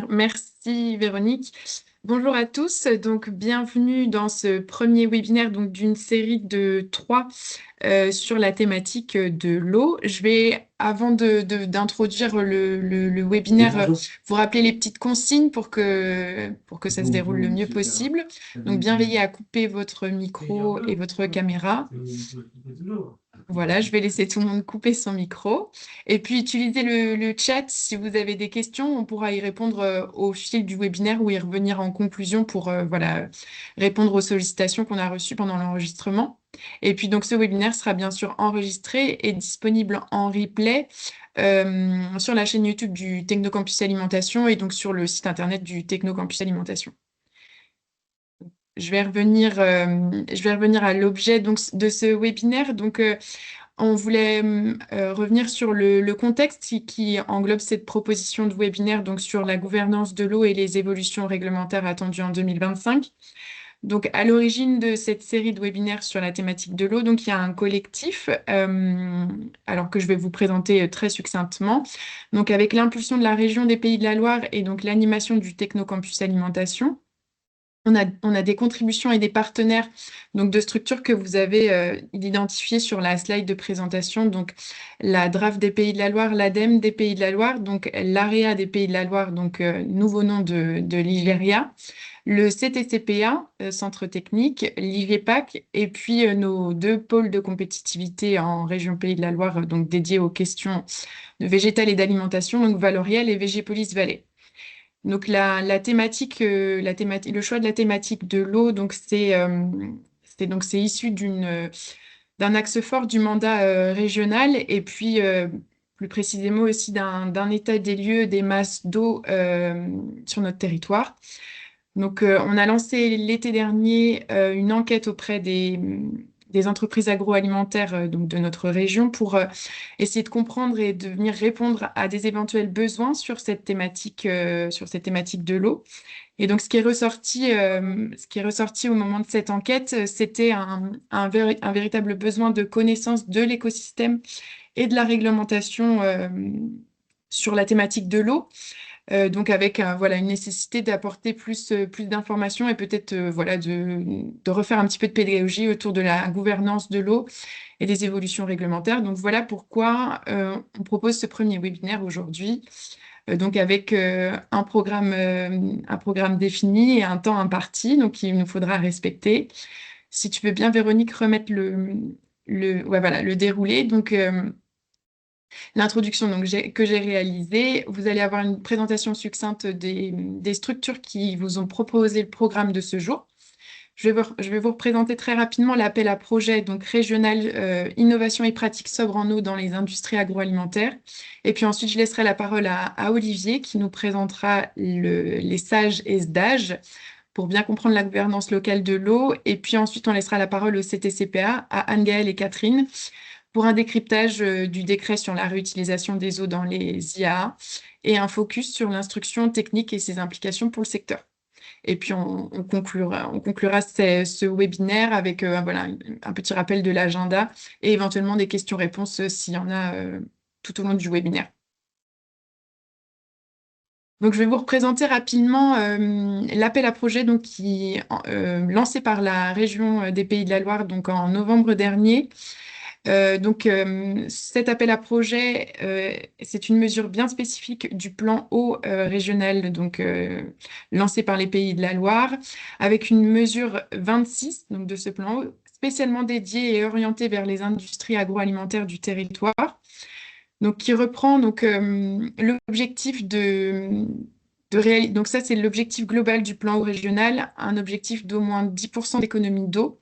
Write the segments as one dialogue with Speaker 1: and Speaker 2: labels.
Speaker 1: Merci Véronique. Bonjour à tous. Donc, bienvenue dans ce premier webinaire d'une série de trois sur la thématique de l'eau. Je vais, avant d'introduire le webinaire, vous rappeler les petites consignes pour que ça se déroule le mieux possible. Donc, bien veiller à couper votre micro et votre caméra. Voilà, je vais laisser tout le monde couper son micro. Et puis, utilisez le chat si vous avez des questions. On pourra y répondre au fil du webinaire ou y revenir en conclusion pour voilà, répondre aux sollicitations qu'on a reçues pendant l'enregistrement. Et puis, donc, ce webinaire sera bien sûr enregistré et disponible en replay sur la chaîne YouTube du Technocampus Alimentation et donc sur le site internet du Technocampus Alimentation. Je vais revenir à l'objet de ce webinaire. On voulait revenir sur le contexte qui englobe cette proposition de webinaire sur la gouvernance de l'eau et les évolutions réglementaires attendues en 2025. Donc, à l'origine de cette série de webinaires sur la thématique de l'eau, il y a un collectif, alors que je vais vous présenter très succinctement. Donc, avec l'impulsion de la région des Pays de la Loire et donc l'animation du Technocampus Alimentation. On a des contributions et des partenaires de structures que vous avez identifiées sur la slide de présentation. Donc, la DRAF des Pays de la Loire, l'ADEME des Pays de la Loire, donc l'AREA des Pays de la Loire, nouveau nom de l'IGERIA, le CTCPA, Centre technique, l'IVEPAC, et puis nos deux pôles de compétitivité en région Pays de la Loire, dédiés aux questions de végétales et d'alimentation, donc Valoriel et Végépolis Vallée. Donc la thématique, le choix de la thématique de l'eau, c'est issu d'un axe fort du mandat régional et puis plus précisément aussi d'un état des lieux des masses d'eau sur notre territoire. On a lancé l'été dernier une enquête auprès des entreprises agroalimentaires de notre région pour essayer de comprendre et de venir répondre à des éventuels besoins sur cette thématique de l'eau. Et donc, ce qui est ressorti au moment de cette enquête, c'était un véritable besoin de connaissance de l'écosystème et de la réglementation sur la thématique de l'eau. Donc avec voilà, une nécessité d'apporter plus d'informations et peut-être voilà, de refaire un petit peu de pédagogie autour de la gouvernance de l'eau et des évolutions réglementaires. Donc voilà pourquoi on propose ce premier webinaire aujourd'hui, donc avec un programme défini et un temps imparti, donc il nous faudra respecter. Si tu veux bien, Véronique, remettre ouais, voilà, le déroulé. L'introduction que j'ai réalisée. Vous allez avoir une présentation succincte des structures qui vous ont proposé le programme de ce jour. Je vais vous représenter très rapidement l'appel à projet régional innovation et pratiques sobres en eau dans les industries agroalimentaires. Et puis ensuite, je laisserai la parole à Olivier qui nous présentera les SAGE et SDAGE pour bien comprendre la gouvernance locale de l'eau. Et puis ensuite, on laissera la parole au CTCPA, à Anne-Gaëlle et Catherine pour un décryptage du décret sur la réutilisation des eaux dans les IAA et un focus sur l'instruction technique et ses implications pour le secteur. Et puis, on conclura ce webinaire avec voilà, un petit rappel de l'agenda et éventuellement des questions-réponses s'il y en a tout au long du webinaire. Donc, je vais vous représenter rapidement l'appel à projet qui lancé par la région des Pays de la Loire en novembre dernier. Cet appel à projet, c'est une mesure bien spécifique du plan eau régional lancé par les Pays de la Loire, avec une mesure 26 de ce plan eau, spécialement dédiée et orientée vers les industries agroalimentaires du territoire, qui reprend l'objectif donc ça, c'est l'objectif global du plan eau régional, un objectif d'au moins 10% d'économie d'eau.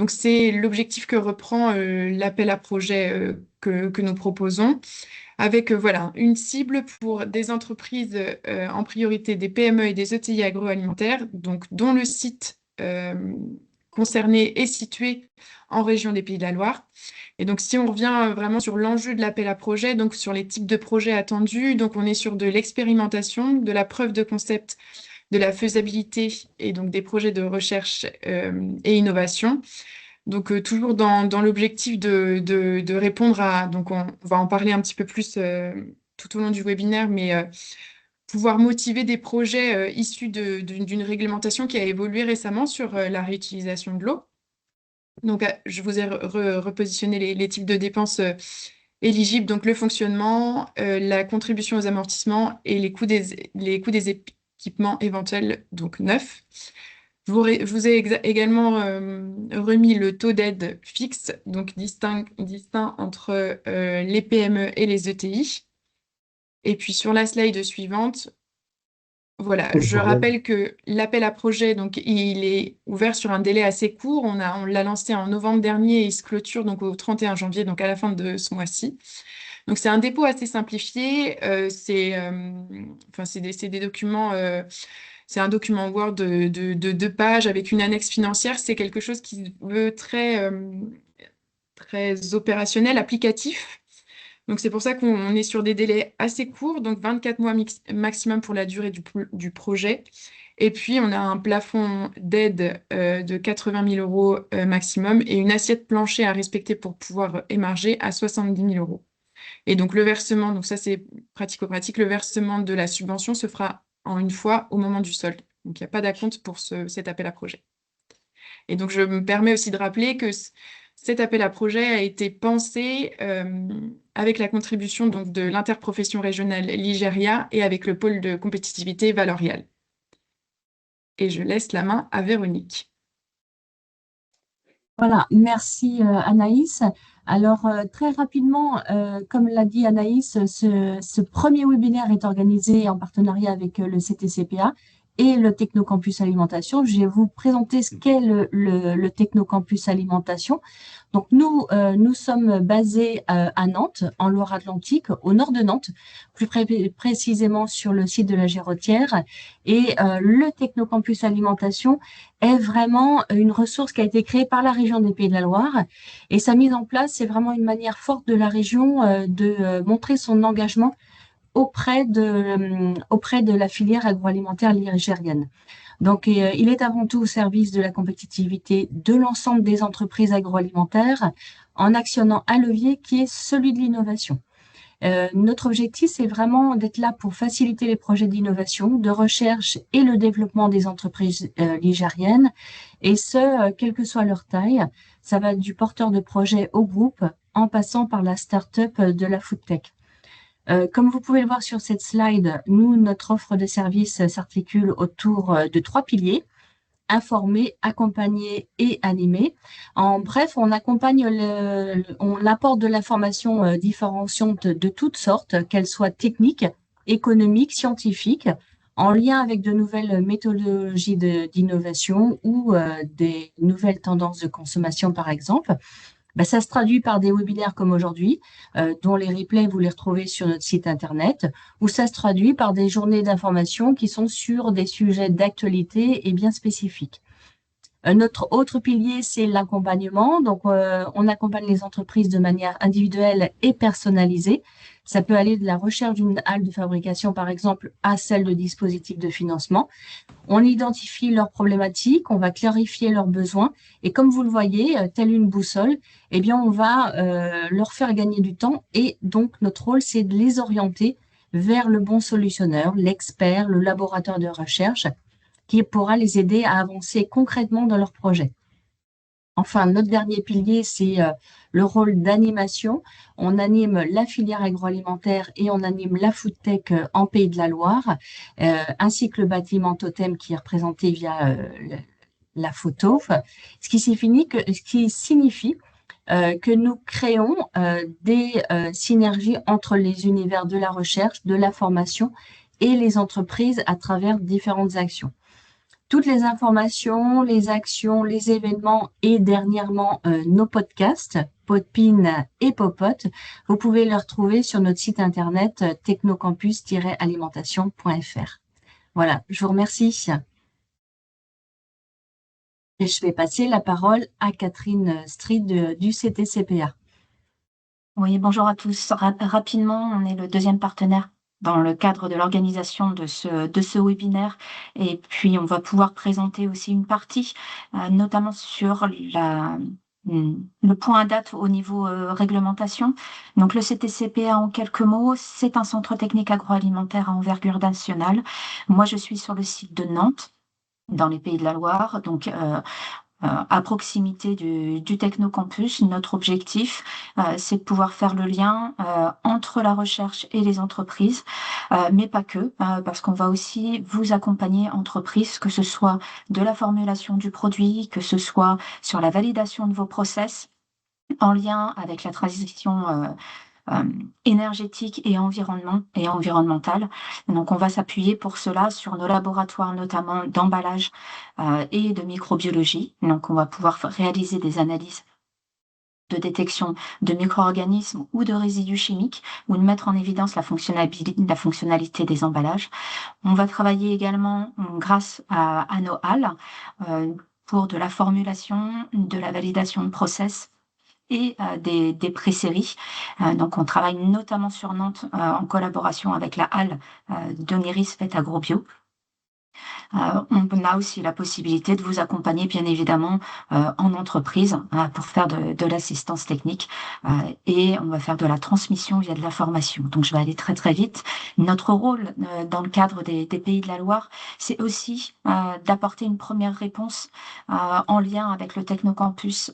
Speaker 1: C'est l'objectif que reprend l'appel à projet que nous proposons, avec voilà, une cible pour des entreprises en priorité des PME et des ETI agroalimentaires, dont le site concerné est situé en région des Pays de la Loire. Et donc, si on revient vraiment sur l'enjeu de l'appel à projet, sur les types de projets attendus, on est sur de l'expérimentation, de la preuve de concept, de la faisabilité et des projets de recherche et innovation. Toujours dans l'objectif de répondre à... on va en parler un petit peu plus tout au long du webinaire, mais pouvoir motiver des projets issus d'une réglementation qui a évolué récemment sur la réutilisation de l'eau. Donc, je vous ai repositionné les types de dépenses éligibles, donc le fonctionnement, la contribution aux amortissements et les coûts des équipements éventuels, donc neufs. Je vous ai également remis le taux d'aide fixe, donc distinct entre les PME et les ETI. Et puis sur la slide suivante, voilà, je rappelle que l'appel à projet, donc il est ouvert sur un délai assez court. On l'a lancé en novembre dernier et il se clôture donc au 31 janvier, donc à la fin de ce mois-ci. Donc c'est un dépôt assez simplifié. C'est des documents. C'est un document Word de 2 pages avec une annexe financière. C'est quelque chose qui se veut très opérationnel, applicatif. Donc c'est pour ça qu'on est sur des délais assez courts, donc 24 mois maximum pour la durée du projet. Et puis on a un plafond d'aide de 80 000 euros maximum et une assiette plancher à respecter pour pouvoir émarger à 70 000 euros. Et donc le versement, donc ça c'est pratico-pratique, le versement de la subvention se fera en une fois au moment du solde. Donc il n'y a pas d'acompte pour cet appel à projet. Et donc je me permets aussi de rappeler que cet appel à projet a été pensé avec la contribution donc, de l'interprofession régionale Ligéria et avec le pôle de compétitivité Valorial. Et je laisse la main à Véronique.
Speaker 2: Voilà, merci Anaïs. Alors très rapidement, comme l'a dit Anaïs, ce premier webinaire est organisé en partenariat avec le CTCPA et le Technocampus Alimentation. Je vais vous présenter ce qu'est le Technocampus Alimentation. Donc nous sommes basés à Nantes, en Loire-Atlantique, au nord de Nantes, plus précisément sur le site de la Gérotière. Et le Technocampus Alimentation est vraiment une ressource qui a été créée par la région des Pays de la Loire. Et sa mise en place, c'est vraiment une manière forte de la région de montrer son engagement auprès de la filière agroalimentaire ligérienne. Donc, il est avant tout au service de la compétitivité de l'ensemble des entreprises agroalimentaires en actionnant un levier qui est celui de l'innovation. Notre objectif, c'est vraiment d'être là pour faciliter les projets d'innovation, de recherche et le développement des entreprises ligériennes, et ce, quelle que soit leur taille. Ça va du porteur de projet au groupe, en passant par la start-up de la food tech. Comme vous pouvez le voir sur cette slide, nous, notre offre de services s'articule autour de 3 piliers: informer, accompagner et animer. En bref, on accompagne, on apporte de l'information différenciante de toutes sortes, qu'elles soient techniques, économiques, scientifiques, en lien avec de nouvelles méthodologies d'innovation ou des nouvelles tendances de consommation, par exemple. Ben, ça se traduit par des webinaires comme aujourd'hui, dont les replays, vous les retrouvez sur notre site Internet, ou ça se traduit par des journées d'information qui sont sur des sujets d'actualité et bien spécifiques. Notre autre pilier, c'est l'accompagnement. Donc, on accompagne les entreprises de manière individuelle et personnalisée. Ça peut aller de la recherche d'une halle de fabrication, par exemple, à celle de dispositifs de financement. On identifie leurs problématiques, on va clarifier leurs besoins et comme vous le voyez, telle une boussole, eh bien on va leur faire gagner du temps et donc notre rôle c'est de les orienter vers le bon solutionneur, l'expert, le laboratoire de recherche qui pourra les aider à avancer concrètement dans leur projet. Enfin, notre dernier pilier, c'est le rôle d'animation. On anime la filière agroalimentaire et on anime la food tech en Pays de la Loire, ainsi que le bâtiment totem qui est représenté via la photo, ce qui signifie que nous créons des synergies entre les univers de la recherche, de la formation et les entreprises à travers différentes actions. Toutes les informations, les actions, les événements et dernièrement nos podcasts, Podpin et Popote, vous pouvez les retrouver sur notre site internet technocampus-alimentation.fr. Voilà, je vous remercie. Et je vais passer la parole à Catherine Street du CTCPA.
Speaker 3: Oui, bonjour à tous. Rapidement, on est le deuxième partenaire dans le cadre de l'organisation de ce webinaire. Et puis, on va pouvoir présenter aussi une partie, notamment sur le point à date au niveau réglementation. Donc le CTCPA, en quelques mots, c'est un centre technique agroalimentaire à envergure nationale. Moi, je suis sur le site de Nantes, dans les Pays de la Loire, donc à proximité du Technocampus. Notre objectif, c'est de pouvoir faire le lien entre la recherche et les entreprises, mais pas que, parce qu'on va aussi vous accompagner entreprises, que ce soit de la formulation du produit, que ce soit sur la validation de vos process, en lien avec la transition euh, énergétique et environnementale. Donc, on va s'appuyer pour cela sur nos laboratoires, notamment d'emballage et de microbiologie. Donc, on va pouvoir réaliser des analyses de détection de micro-organismes ou de résidus chimiques, ou de mettre en évidence la fonctionnalité des emballages. On va travailler également grâce à nos halles pour de la formulation, de la validation de process et des pré-séries. Donc, on travaille notamment sur Nantes en collaboration avec la halle d'Oniris Fait Agrobio. On a aussi la possibilité de vous accompagner, bien évidemment, en entreprise pour faire de l'assistance technique et on va faire de la transmission via de la formation. Donc, je vais aller très, très vite. Notre rôle dans le cadre des Pays de la Loire, c'est aussi d'apporter une première réponse en lien avec le Technocampus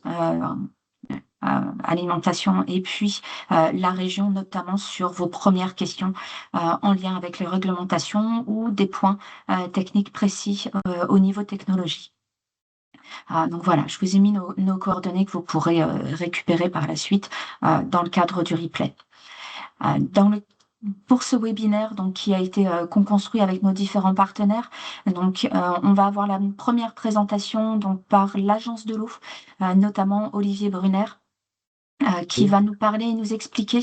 Speaker 3: alimentation et puis la région, notamment sur vos premières questions en lien avec les réglementations ou des points techniques précis au niveau technologie. Donc voilà, je vous ai mis nos coordonnées que vous pourrez récupérer par la suite dans le cadre du replay. Pour ce webinaire donc, qui a été construit avec nos différents partenaires, donc, on va avoir la première présentation donc, par l'Agence de l'eau, notamment Olivier Brunner, qui va nous parler et nous expliquer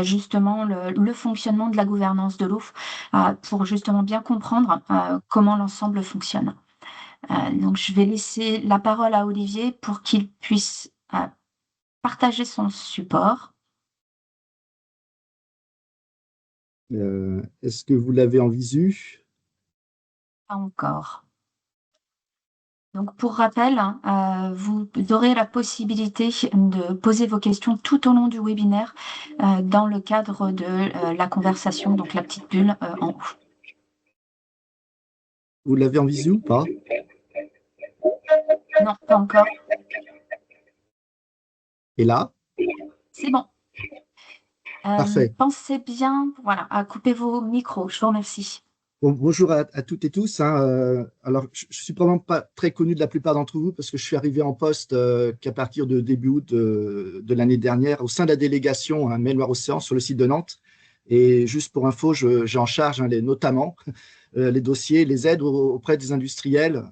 Speaker 3: justement le fonctionnement de la gouvernance de l'eau pour justement bien comprendre comment l'ensemble fonctionne. Donc, je vais laisser la parole à Olivier pour qu'il puisse partager son support.
Speaker 4: Est-ce que vous l'avez en visu?
Speaker 3: Pas encore. Donc, pour rappel, vous aurez la possibilité de poser vos questions tout au long du webinaire dans le cadre de la conversation, donc la petite bulle en haut.
Speaker 4: Vous l'avez en visu ou pas?
Speaker 3: Non, pas encore.
Speaker 4: Et là?
Speaker 3: C'est bon.
Speaker 4: Parfait.
Speaker 3: Pensez bien, voilà, à couper vos micros. Je vous remercie.
Speaker 4: Bon, bonjour à toutes et tous. Alors, je suis probablement pas très connu de la plupart d'entre vous parce que je suis arrivé en poste qu'à partir de début août de l'année dernière au sein de la délégation Mer-Loire-Océan sur le site de Nantes. Et juste pour info, j'ai en charge notamment les dossiers, les aides auprès des industriels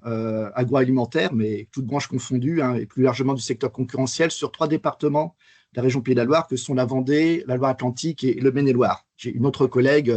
Speaker 4: agroalimentaires, mais toutes branches confondues, et plus largement du secteur concurrentiel sur 3 départements de la région Pays de la Loire que sont la Vendée, la Loire-Atlantique et le Maine-et-Loire. J'ai une autre collègue,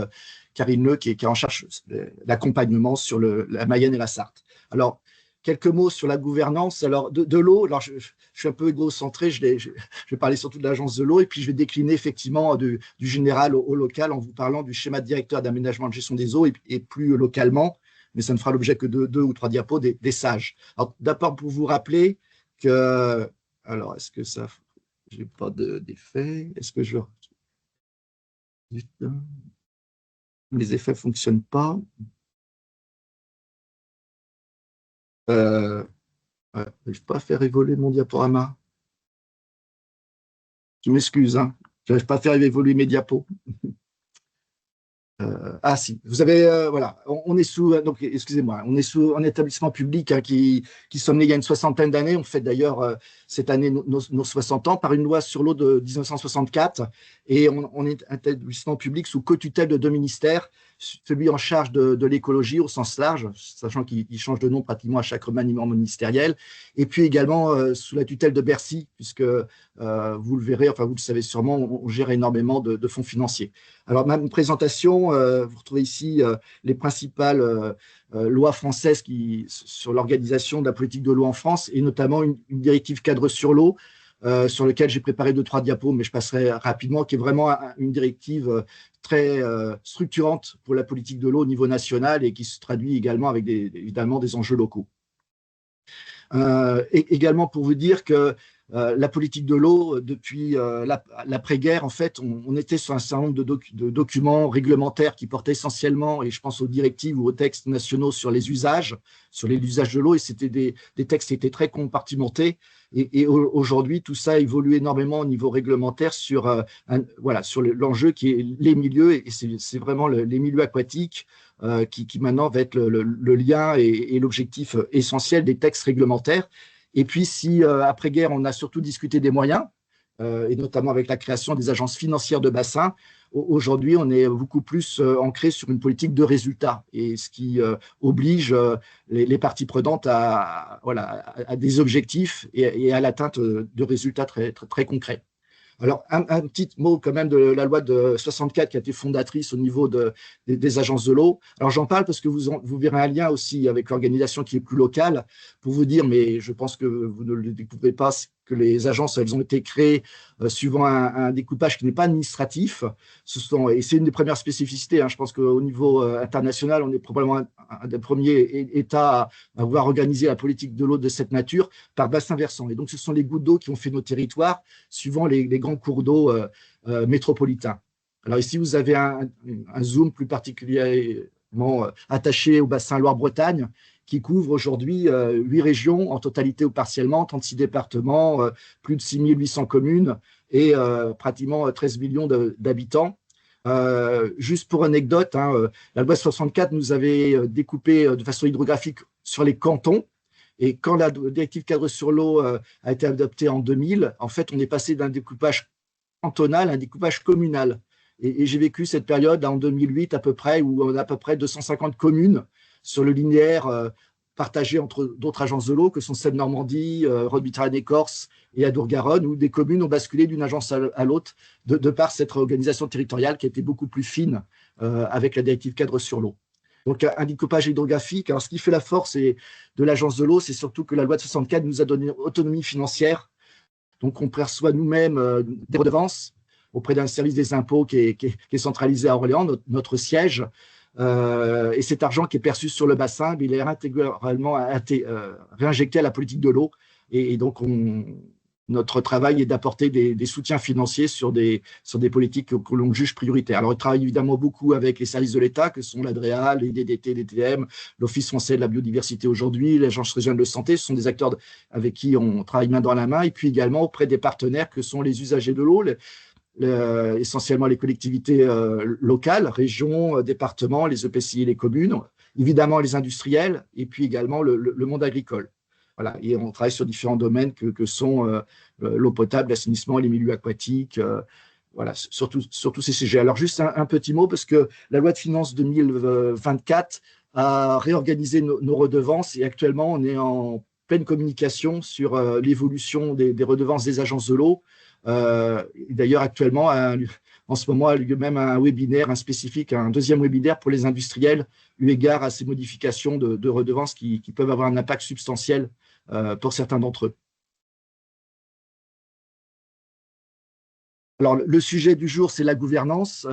Speaker 4: Karine Leu, qui est en charge de l'accompagnement sur la Mayenne et la Sarthe. Alors, quelques mots sur la gouvernance. Alors, de l'eau, alors je suis un peu égocentré, je vais parler surtout de l'agence de l'eau, et puis je vais décliner effectivement du général au local en vous parlant du schéma directeur d'aménagement de gestion des eaux et plus localement, mais ça ne fera l'objet que de 2 ou 3 diapos, des SAGE. Alors, d'abord, pour vous rappeler que. Alors, est-ce que ça. Je n'ai pas d'effet. Est-ce que je. Les effets ne fonctionnent pas. Je n'arrive pas à faire évoluer mon diaporama. Je m'excuse, je n'arrive pas à faire évoluer mes diapos. Ah si, vous avez, voilà, on est sous, donc excusez-moi, on est sous un établissement public qui sommes nés il y a une 60aine d'années. On fait d'ailleurs cette année nos 60 ans par une loi sur l'eau de 1964 et on est un établissement public sous co-tutelle de 2 ministères, celui en charge de l'écologie au sens large, sachant qu'il change de nom pratiquement à chaque remaniement ministériel, et puis également sous la tutelle de Bercy, puisque vous le verrez, enfin vous le savez sûrement, on gère énormément de fonds financiers. Alors, ma présentation, vous retrouvez ici les principales lois françaises sur l'organisation de la politique de l'eau en France, et notamment une directive cadre sur l'eau, sur laquelle j'ai préparé 2-3 diapos, mais je passerai rapidement, qui est vraiment une directive très structurante pour la politique de l'eau au niveau national et qui se traduit également avec évidemment des enjeux locaux. Également pour vous dire que la politique de l'eau, depuis l'après-guerre, en fait, on était sur un certain nombre de documents réglementaires qui portaient essentiellement, et je pense aux directives ou aux textes nationaux sur les usages de l'eau, et c'était des textes qui étaient très compartimentés. Et aujourd'hui, tout ça évolue énormément au niveau réglementaire sur, sur l'enjeu qui est les milieux, et c'est vraiment les milieux aquatiques qui maintenant va être le lien et l'objectif essentiel des textes réglementaires. Et puis, si après-guerre, on a surtout discuté des moyens, et notamment avec la création des agences financières de bassin, aujourd'hui, on est beaucoup plus ancré sur une politique de résultats, et ce qui oblige les parties prenantes à des objectifs et à l'atteinte de résultats très, très, très concrets. Alors, un petit mot quand même de la loi de 64 qui a été fondatrice au niveau des agences de l'eau. Alors, j'en parle parce que vous verrez un lien aussi avec l'organisation qui est plus locale pour vous dire, mais je pense que vous ne le découvrez pas, que les agences, elles ont été créées suivant un découpage qui n'est pas administratif. Et c'est une des premières spécificités. Je pense qu'au niveau international, on est probablement un des premiers États à avoir organisé la politique de l'eau de cette nature par bassin versant. Et donc, ce sont les gouttes d'eau qui ont fait nos territoires, suivant les grands cours d'eau métropolitains. Alors ici, vous avez un zoom plus particulièrement attaché au bassin Loire-Bretagne, qui couvre aujourd'hui 8 régions en totalité ou partiellement, 36 départements, plus de 6800 communes et pratiquement 13 millions d'habitants. Juste pour anecdote, la loi 64 nous avait découpé de façon hydrographique sur les cantons. Et quand la directive cadre sur l'eau a été adoptée en 2000, en fait, on est passé d'un découpage cantonal à un découpage communal. Et j'ai vécu cette période en 2008 à peu près, où on a à peu près 250 communes sur le linéaire partagé entre d'autres agences de l'eau, que sont Seine-Normandie, Rhône-Méditerranée-Corse et Adour-Garonne, où des communes ont basculé d'une agence à l'autre de par cette organisation territoriale qui était beaucoup plus fine avec la directive cadre sur l'eau. Donc, un découpage hydrographique. Alors, ce qui fait la force de l'agence de l'eau, c'est surtout que la loi de 64 nous a donné une autonomie financière. Donc, on perçoit nous-mêmes des redevances auprès d'un service des impôts qui est centralisé à Orléans, notre siège. Et cet argent qui est perçu sur le bassin, il est intégralement réinjecté à la politique de l'eau. Et donc, notre travail est d'apporter des soutiens financiers sur des politiques que l'on juge prioritaires. Alors, on travaille évidemment beaucoup avec les services de l'État, que sont l'ADREA, les DDT, les DTM, l'Office français de la biodiversité aujourd'hui, l'Agence régionale de santé. Ce sont des acteurs avec qui on travaille main dans la main. Et puis également auprès des partenaires que sont les usagers de l'eau, essentiellement les collectivités locales, régions, départements, les EPCI et les communes, évidemment les industriels, et puis également le monde agricole. Voilà. Et on travaille sur différents domaines que sont l'eau potable, l'assainissement, les milieux aquatiques, voilà, sur tous ces sujets. Alors juste un petit mot, parce que la loi de finances 2024 a réorganisé nos redevances, et actuellement on est en pleine communication sur l'évolution des redevances des agences de l'eau. D'ailleurs, actuellement, en ce moment, a lieu même un webinaire, un deuxième webinaire pour les industriels, eu égard à ces modifications de redevances qui peuvent avoir un impact substantiel pour certains d'entre eux. Alors, le sujet du jour, c'est la gouvernance,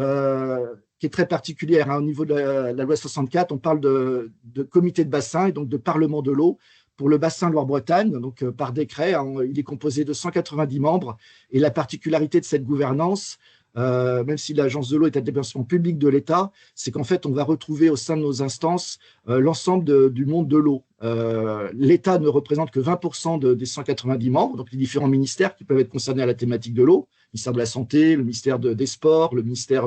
Speaker 4: qui est très particulière. Au niveau de la loi 64, on parle de comité de bassin et donc de parlement de l'eau. Pour le bassin Loire-Bretagne, donc par décret, il est composé de 190 membres. Et la particularité de cette gouvernance, même si l'agence de l'eau est un établissement public de l'État, c'est qu'en fait, on va retrouver au sein de nos instances l'ensemble du monde de l'eau. L'État ne représente que 20% des 190 membres, donc les différents ministères qui peuvent être concernés à la thématique de l'eau, le ministère de la Santé, le ministère des Sports, le ministère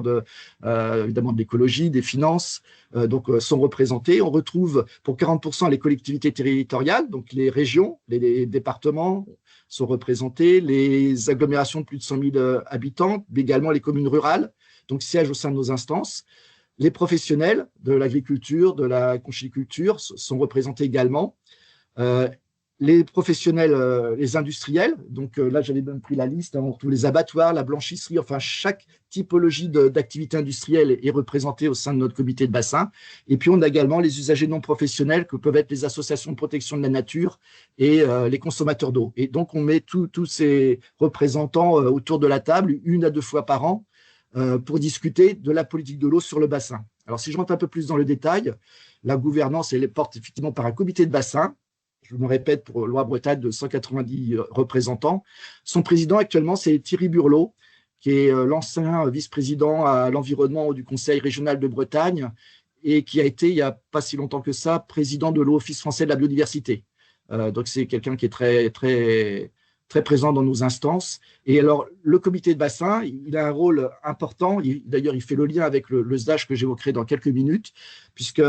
Speaker 4: évidemment de l'écologie, des Finances, sont représentés. On retrouve pour 40% les collectivités territoriales, donc les régions, les départements sont représentés, les agglomérations de plus de 100 000 habitants, mais également les communes rurales, donc siègent au sein de nos instances. Les professionnels de l'agriculture, de la conchyliculture sont représentés également. Les professionnels, les industriels, donc là j'avais même pris la liste, on retrouve les abattoirs, la blanchisserie, enfin chaque typologie d'activité industrielle est représentée au sein de notre comité de bassin. Et puis on a également les usagers non professionnels que peuvent être les associations de protection de la nature et les consommateurs d'eau. Et donc on met tous ces représentants autour de la table 1 à 2 fois par an pour discuter de la politique de l'eau sur le bassin. Alors si je rentre un peu plus dans le détail, la gouvernance elle est portée effectivement par un comité de bassin je me répète, pour Loire-Bretagne, de 190 représentants. Son président actuellement, c'est Thierry Burlot, qui est l'ancien vice-président à l'environnement du Conseil régional de Bretagne et qui a été, il n'y a pas si longtemps que ça, président de l'Office français de la biodiversité. Donc, c'est quelqu'un qui est très présent dans nos instances. Et alors, le comité de bassin, il a un rôle important. D'ailleurs, il fait le lien avec le SDAGE que j'évoquerai dans quelques minutes, puisque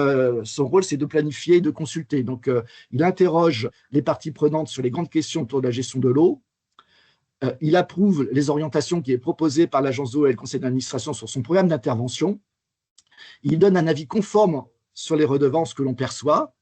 Speaker 4: son rôle, c'est de planifier et de consulter. Donc, il interroge les parties prenantes sur les grandes questions autour de la gestion de l'eau. Il approuve les orientations qui est proposées par l'agence d'eau et le conseil d'administration sur son programme d'intervention. Il donne un avis conforme sur les redevances que l'on perçoit.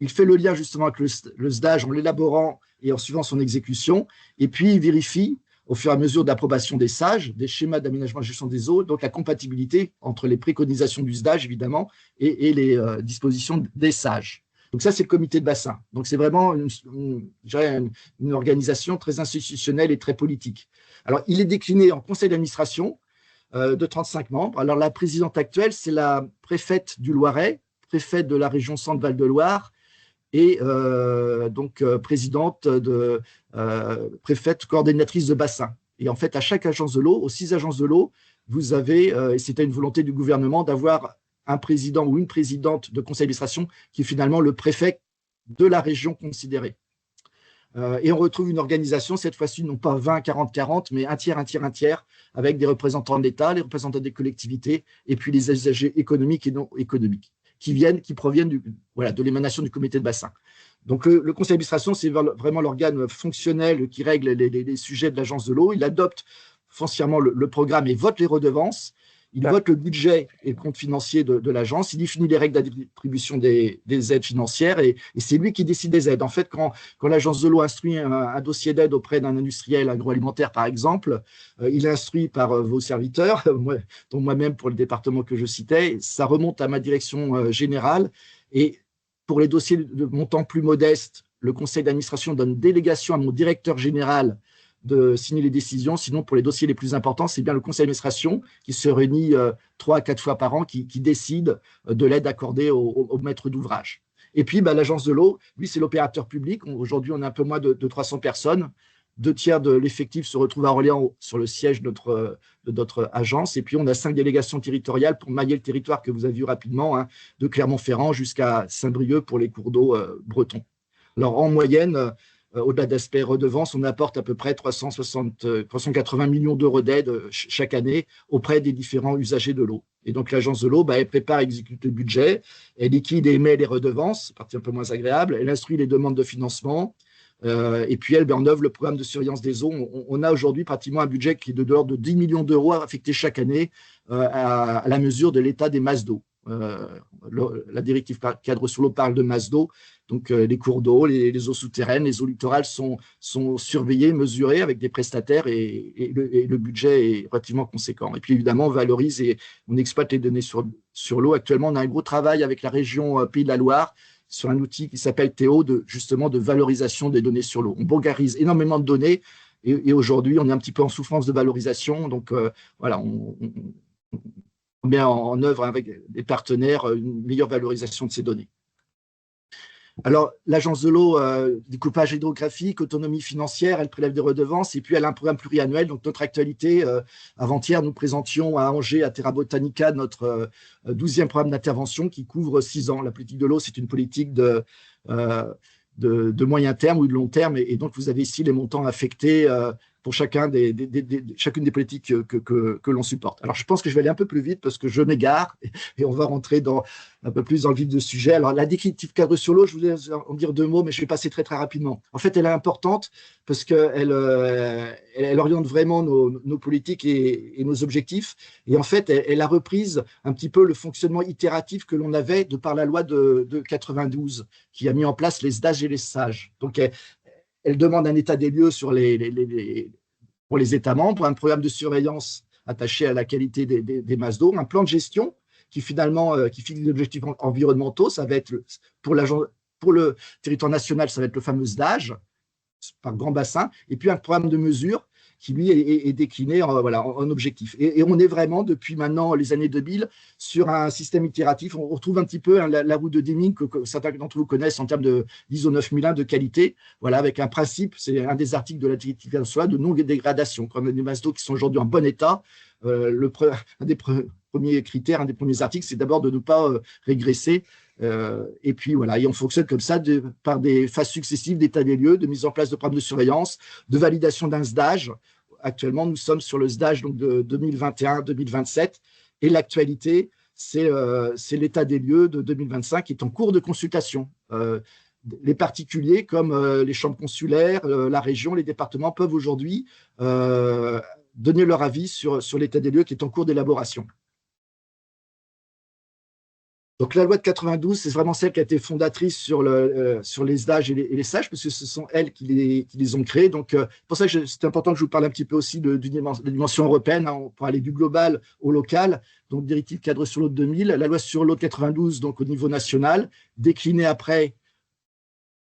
Speaker 4: Il fait le lien justement avec le SDAGE en l'élaborant et en suivant son exécution. Et puis, il vérifie, au fur et à mesure d'approbation des SAGE, des schémas d'aménagement et gestion des eaux, donc la compatibilité entre les préconisations du SDAGE, évidemment, et les dispositions des SAGE. Donc ça, c'est le comité de bassin. Donc c'est vraiment une organisation très institutionnelle et très politique. Alors, il est décliné en conseil d'administration de 35 membres. Alors, la présidente actuelle, c'est la préfète du Loiret, préfète de la région Centre-Val de Loire, et présidente préfète coordonnatrice de bassin. Et en fait, à chaque agence de l'eau, aux 6 agences de l'eau, vous avez, et c'était une volonté du gouvernement, d'avoir un président ou une présidente de conseil d'administration qui est finalement le préfet de la région considérée. Et on retrouve une organisation, cette fois-ci, non pas 20, 40, 40, mais un tiers, avec des représentants de l'État, les représentants des collectivités, et puis les usagers économiques et non économiques, qui proviennent de l'émanation du comité de bassin. Donc, le conseil d'administration, c'est vraiment l'organe fonctionnel qui règle les sujets de l'agence de l'eau. Il adopte foncièrement le programme et vote les redevances. Il vote le budget et le compte financier de l'agence. Il définit les règles d'attribution des aides financières et c'est lui qui décide des aides. En fait, quand l'agence de l'eau instruit un dossier d'aide auprès d'un industriel agroalimentaire, par exemple, il est instruit par vos serviteurs, dont moi-même pour le département que je citais. Ça remonte à ma direction générale. Et pour les dossiers de montant plus modeste, le conseil d'administration donne délégation à mon directeur général de signer les décisions. Sinon, pour les dossiers les plus importants, c'est bien le conseil d'administration qui se réunit 3 à 4 fois par an, qui décide de l'aide accordée au maître d'ouvrage. Et puis, l'agence de l'eau, lui, c'est l'opérateur public. Aujourd'hui, on a un peu moins de 300 personnes. 2 tiers de l'effectif se retrouvent à Orléans sur le siège de notre agence. Et puis, on a 5 délégations territoriales pour mailler le territoire que vous avez vu rapidement, de Clermont-Ferrand jusqu'à Saint-Brieuc pour les cours d'eau bretons. Alors, en moyenne, au-delà d'aspect redevance, on apporte à peu près 380 millions d'euros d'aide chaque année auprès des différents usagers de l'eau. Et donc, l'agence de l'eau, elle prépare et exécute le budget, elle liquide et émet les redevances, partie un peu moins agréable, elle instruit les demandes de financement, et puis elle met en œuvre le programme de surveillance des eaux. On a aujourd'hui pratiquement un budget qui est de l'ordre de 10 millions d'euros affectés chaque année à la mesure de l'état des masses d'eau. La directive cadre sur l'eau parle de masse d'eau, donc les cours d'eau, les eaux souterraines, les eaux littorales sont surveillées, mesurées avec des prestataires et le budget est relativement conséquent. Et puis évidemment, on valorise et on exploite les données sur l'eau. Actuellement, on a un gros travail avec la région Pays de la Loire sur un outil qui s'appelle Théo, justement de valorisation des données sur l'eau. On vulgarise énormément de données et aujourd'hui, on est un petit peu en souffrance de valorisation. Donc on met en œuvre avec des partenaires une meilleure valorisation de ces données. Alors, l'agence de l'eau, découpage hydrographique, autonomie financière, elle prélève des redevances et puis elle a un programme pluriannuel. Donc, notre actualité, avant-hier, nous présentions à Angers, à Terra Botanica, notre 12e programme d'intervention qui couvre 6 ans. La politique de l'eau, c'est une politique de moyen terme ou de long terme. Et donc, vous avez ici les montants affectés pour chacune des politiques que l'on supporte. Alors, je pense que je vais aller un peu plus vite parce que je m'égare et on va rentrer un peu plus dans le vif du sujet. Alors, la directive cadre sur l'eau, je voulais en dire 2 mots, mais je vais passer très, très rapidement. En fait, elle est importante parce qu'elle oriente vraiment nos politiques et nos objectifs. Et en fait, elle a reprise un petit peu le fonctionnement itératif que l'on avait de par la loi de 92 qui a mis en place les SDAGE et les SAGE. Donc, elle demande un état des lieux pour les États membres, un programme de surveillance attaché à la qualité des masses d'eau, un plan de gestion qui finalement qui fixe des objectifs environnementaux. Ça va être pour le territoire national, ça va être le fameux SDAGE par grand bassin, et puis un programme de mesure qui lui est décliné voilà, en objectifs. Et on est vraiment, depuis maintenant les années 2000, sur un système itératif. On retrouve un petit peu la roue de Deming que certains d'entre vous connaissent en termes d'ISO 9001 de qualité, voilà, avec un principe, c'est un des articles de la directive de non-dégradation. Quand on a des masses d'eau qui sont aujourd'hui en bon état, un des premiers critères, un des premiers articles, c'est d'abord de ne pas régresser. Et puis voilà, et on fonctionne comme ça par des phases successives d'état des lieux, de mise en place de programmes de surveillance, de validation d'un SDAGE. Actuellement, nous sommes sur le SDAGE donc, de 2021-2027. Et l'actualité, c'est l'état des lieux de 2025 qui est en cours de consultation. Les particuliers, comme les chambres consulaires, la région, les départements, peuvent aujourd'hui donner leur avis sur l'état des lieux qui est en cours d'élaboration. Donc la loi de 92, c'est vraiment celle qui a été fondatrice sur les SDAGE et les SAGE, parce que ce sont elles qui les ont créés. Donc pour ça que c'est important que je vous parle un petit peu aussi de dimension européenne, hein, pour aller du global au local. Donc directive cadre sur l'eau de 2000, la loi sur l'eau de 92, donc au niveau national, déclinée après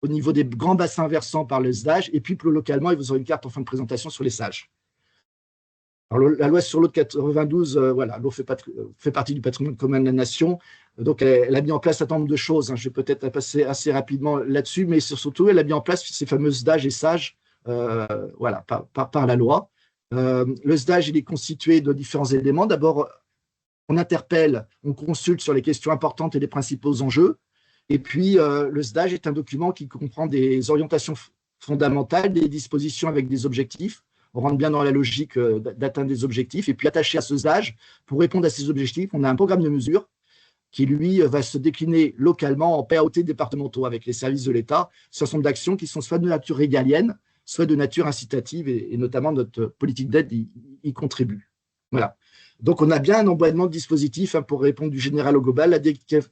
Speaker 4: au niveau des grands bassins versants par le SDAGE, et puis plus localement, et vous aurez une carte en fin de présentation sur les SAGE. Alors, la loi sur l'eau de 92, voilà, l'eau fait partie du patrimoine commun de la nation. Donc, elle a mis en place un certain nombre de choses. Hein. Je vais peut-être passer assez rapidement là-dessus, mais surtout, elle a mis en place ces fameuses SDAGE et SAGE voilà, par la loi. Le SDAGE, il est constitué de différents éléments. D'abord, on interpelle, on consulte sur les questions importantes et les principaux enjeux. Et puis, le SDAGE est un document qui comprend des orientations fondamentales, des dispositions avec des objectifs. On rentre bien dans la logique d'atteindre des objectifs. Et puis, attaché à ce SDAGE, pour répondre à ces objectifs, on a un programme de mesures qui, lui, va se décliner localement en PAOT départementaux avec les services de l'État. Ce sont d'actions qui sont soit de nature régalienne, soit de nature incitative, et notamment notre politique d'aide y contribue. Voilà. Donc, on a bien un emboîtement de dispositifs, hein, pour répondre du général au global. La directive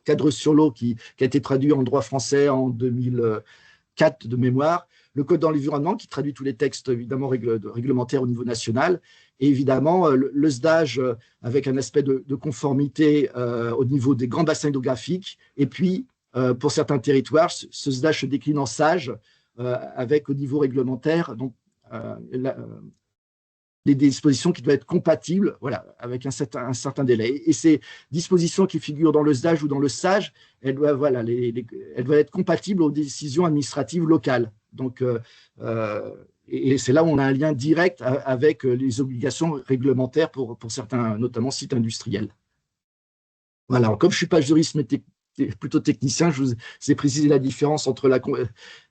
Speaker 4: cadre sur l'eau qui a été traduit en droit français en 2004 de mémoire. Le code de l'environnement qui traduit tous les textes évidemment réglementaires au niveau national, et évidemment le SDAGE avec un aspect de conformité au niveau des grands bassins hydrographiques, et puis pour certains territoires, ce SDAGE se décline en SAGE avec au niveau réglementaire donc des dispositions qui doivent être compatibles, voilà, avec un certain délai. Et ces dispositions qui figurent dans le SDAGE ou dans le SAGE, elles doivent, voilà, elles doivent être compatibles aux décisions administratives locales. Donc, et c'est là où on a un lien direct avec les obligations réglementaires pour certains, notamment sites industriels. Voilà, alors, comme je ne suis pas juriste, mais plutôt technicien, je vous ai précisé la différence entre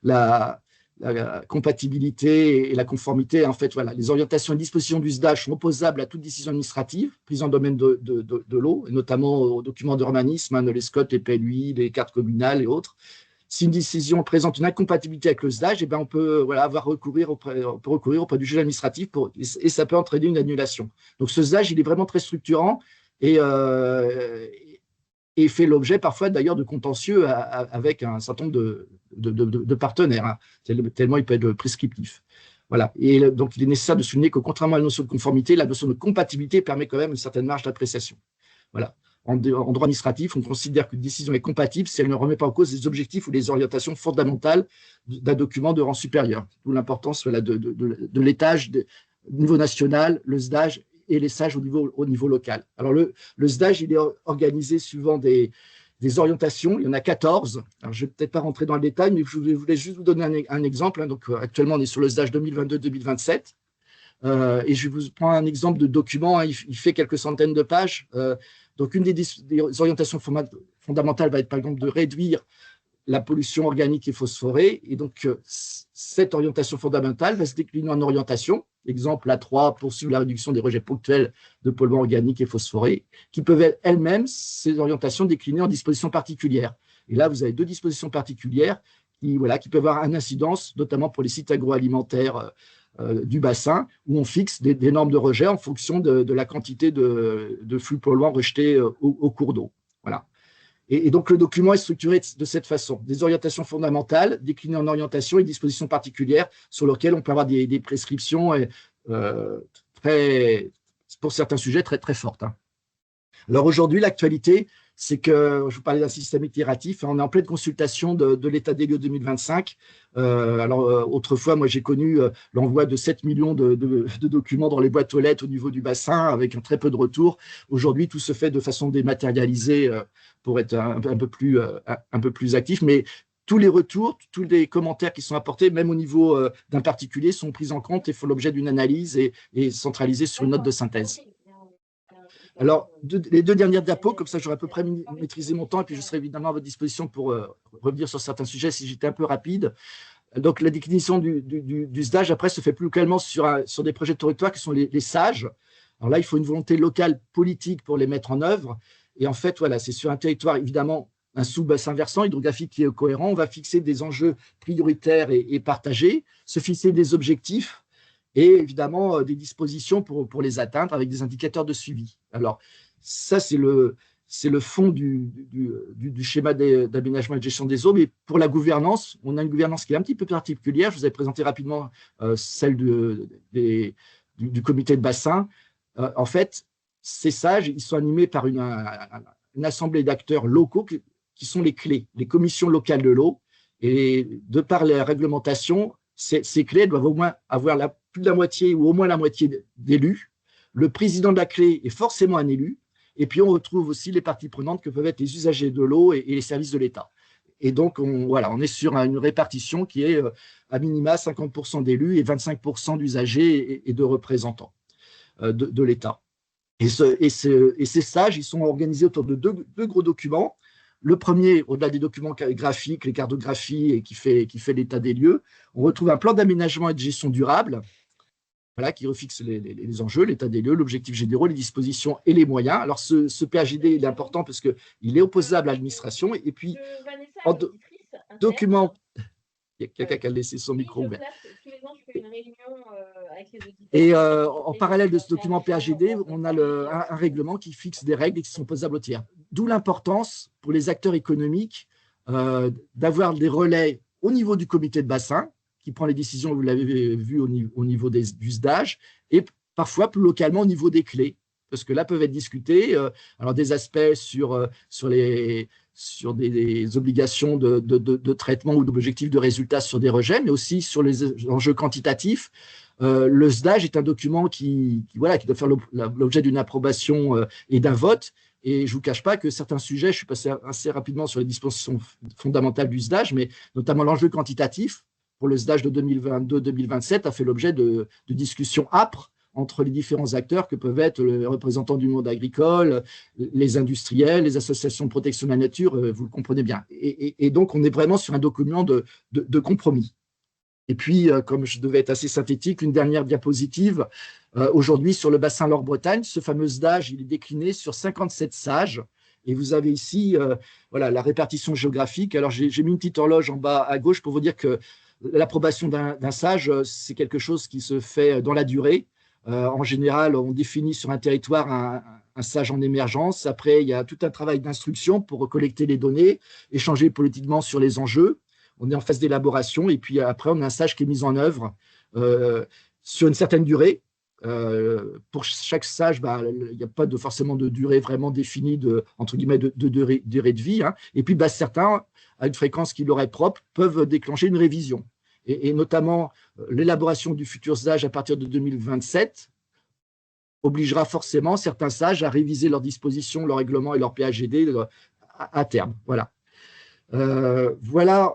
Speaker 4: la compatibilité et la conformité. En fait, voilà, les orientations et dispositions du SDAGE sont opposables à toute décision administrative prise en domaine de l'eau, et notamment aux documents d'urbanisme, hein, les SCOT, les PLUI, les cartes communales et autres. Si une décision présente une incompatibilité avec le SDAGE, eh bien, on peut, voilà, recourir auprès du juge administratif et ça peut entraîner une annulation. Donc, ce SDAGE, il est vraiment très structurant et fait l'objet parfois d'ailleurs de contentieux avec un certain nombre de partenaires, hein, tellement il peut être prescriptif. Voilà. Et donc, il est nécessaire de souligner que contrairement à la notion de conformité, la notion de compatibilité permet quand même une certaine marge d'appréciation. Voilà. En droit administratif, on considère qu'une décision est compatible si elle ne remet pas en cause les objectifs ou les orientations fondamentales d'un document de rang supérieur. D'où l'importance, voilà, de l'étage au niveau national, le SDAGE et les SAGE au niveau local. Alors, le SDAGE, il est organisé suivant des orientations. Il y en a 14. Alors, je ne vais peut-être pas rentrer dans le détail, mais je voulais juste vous donner un exemple. Hein. Donc, actuellement, on est sur le SDAGE 2022-2027. Et je vous prends un exemple de document. Hein. Il fait quelques centaines de pages. Donc, une des orientations fondamentales va être, par exemple, de réduire la pollution organique et phosphorée. Et donc, cette orientation fondamentale va se décliner en orientation. Exemple, la 3, poursuivre la réduction des rejets ponctuels de polluants organiques et phosphorés, qui peuvent elles-mêmes, ces orientations, décliner en dispositions particulières. Et là, vous avez deux dispositions particulières qui peuvent avoir une incidence, notamment pour les sites agroalimentaires du bassin, où on fixe des normes de rejet en fonction de la quantité de flux polluants rejetés au cours d'eau. Voilà. Et donc, le document est structuré de cette façon. Des orientations fondamentales déclinées en orientations et dispositions particulières sur lesquelles on peut avoir des prescriptions pour certains sujets très, très fortes. Hein. Alors, aujourd'hui, l'actualité, c'est que, je vous parlais d'un système itératif, on est en pleine consultation de l'état des lieux 2025. Autrefois, moi, j'ai connu l'envoi de 7 millions de documents dans les boîtes aux lettres au niveau du bassin, avec un très peu de retour. Aujourd'hui, tout se fait de façon dématérialisée pour être un peu plus actif, mais tous les retours, tous les commentaires qui sont apportés, même au niveau d'un particulier, sont pris en compte et font l'objet d'une analyse et centralisés sur une note de synthèse. Alors, les deux dernières diapos, comme ça j'aurai à peu près maîtrisé mon temps et puis je serai évidemment à votre disposition pour revenir sur certains sujets si j'étais un peu rapide. Donc, la définition du SDAGE, après, se fait plus localement sur des projets de territoire qui sont les SAGE. Alors là, il faut une volonté locale politique pour les mettre en œuvre. Et en fait, voilà, c'est sur un territoire, évidemment, un sous-bassin versant hydrographique qui est cohérent. On va fixer des enjeux prioritaires et partagés, se fixer des objectifs et évidemment des dispositions pour les atteindre avec des indicateurs de suivi. Alors, ça, c'est le fond du schéma d'aménagement et de gestion des eaux. Mais pour la gouvernance, on a une gouvernance qui est un petit peu particulière. Je vous ai présenté rapidement celle du comité de bassin. En fait, ces sages, ils sont animés par une assemblée d'acteurs locaux qui sont les clés, les commissions locales de l'eau. Et de par la réglementation, ces clés doivent au moins avoir plus de la moitié ou au moins la moitié d'élus. Le président de la clé est forcément un élu. Et puis, on retrouve aussi les parties prenantes que peuvent être les usagers de l'eau et les services de l'État. Et donc, on est sur une répartition qui est à minima 50% d'élus et 25% d'usagers et de représentants de l'État. Et ces sages, ils sont organisés autour de deux gros documents. Le premier, au-delà des documents graphiques, les cartographies et qui fait l'état des lieux, on retrouve un plan d'aménagement et de gestion durable, voilà, qui refixe les enjeux, l'état des lieux, l'objectif généraux, les dispositions et les moyens. Alors, ce PAGD est important parce qu'il est opposable à l'administration. Et puis, en document... Il y a quelqu'un qui a laissé son micro ouvert. Et en parallèle de ce document PAGD, on a un règlement qui fixe des règles et qui sont opposables aux tiers. D'où l'importance pour les acteurs économiques d'avoir des relais au niveau du comité de bassin, qui prend les décisions, vous l'avez vu, au niveau du SDAGE, et parfois plus localement au niveau des clés, parce que là peuvent être discutés alors des aspects sur des obligations de traitement ou d'objectifs de résultats sur des rejets, mais aussi sur les enjeux quantitatifs. Le SDAGE est un document qui doit faire l'objet d'une approbation et d'un vote. Et je ne vous cache pas que certains sujets, je suis passé assez rapidement sur les dispositions fondamentales du SDAGE, mais notamment l'enjeu quantitatif pour le SDAGE de 2022-2027 a fait l'objet de discussions âpres entre les différents acteurs que peuvent être les représentants du monde agricole, les industriels, les associations de protection de la nature, vous le comprenez bien. Et donc, on est vraiment sur un document de compromis. Et puis, comme je devais être assez synthétique, une dernière diapositive. Aujourd'hui, sur le bassin Loire-Bretagne, ce fameux SDAGE, il est décliné sur 57 sages. Et vous avez ici la répartition géographique. Alors, j'ai mis une petite horloge en bas à gauche pour vous dire que l'approbation d'un sage, c'est quelque chose qui se fait dans la durée. En général, on définit sur un territoire un sage en émergence. Après, il y a tout un travail d'instruction pour collecter les données, échanger politiquement sur les enjeux. On est en phase d'élaboration et puis après, on a un sage qui est mis en œuvre sur une certaine durée. Pour chaque sage, il n'y a pas forcément de durée vraiment définie entre guillemets de durée de vie. Hein. Et puis, certains, à une fréquence qui leur est propre, peuvent déclencher une révision. Et notamment, l'élaboration du futur SDAGE à partir de 2027 obligera forcément certains sages à réviser leurs dispositions, leurs règlements et leurs PAGD à terme. Voilà. Voilà,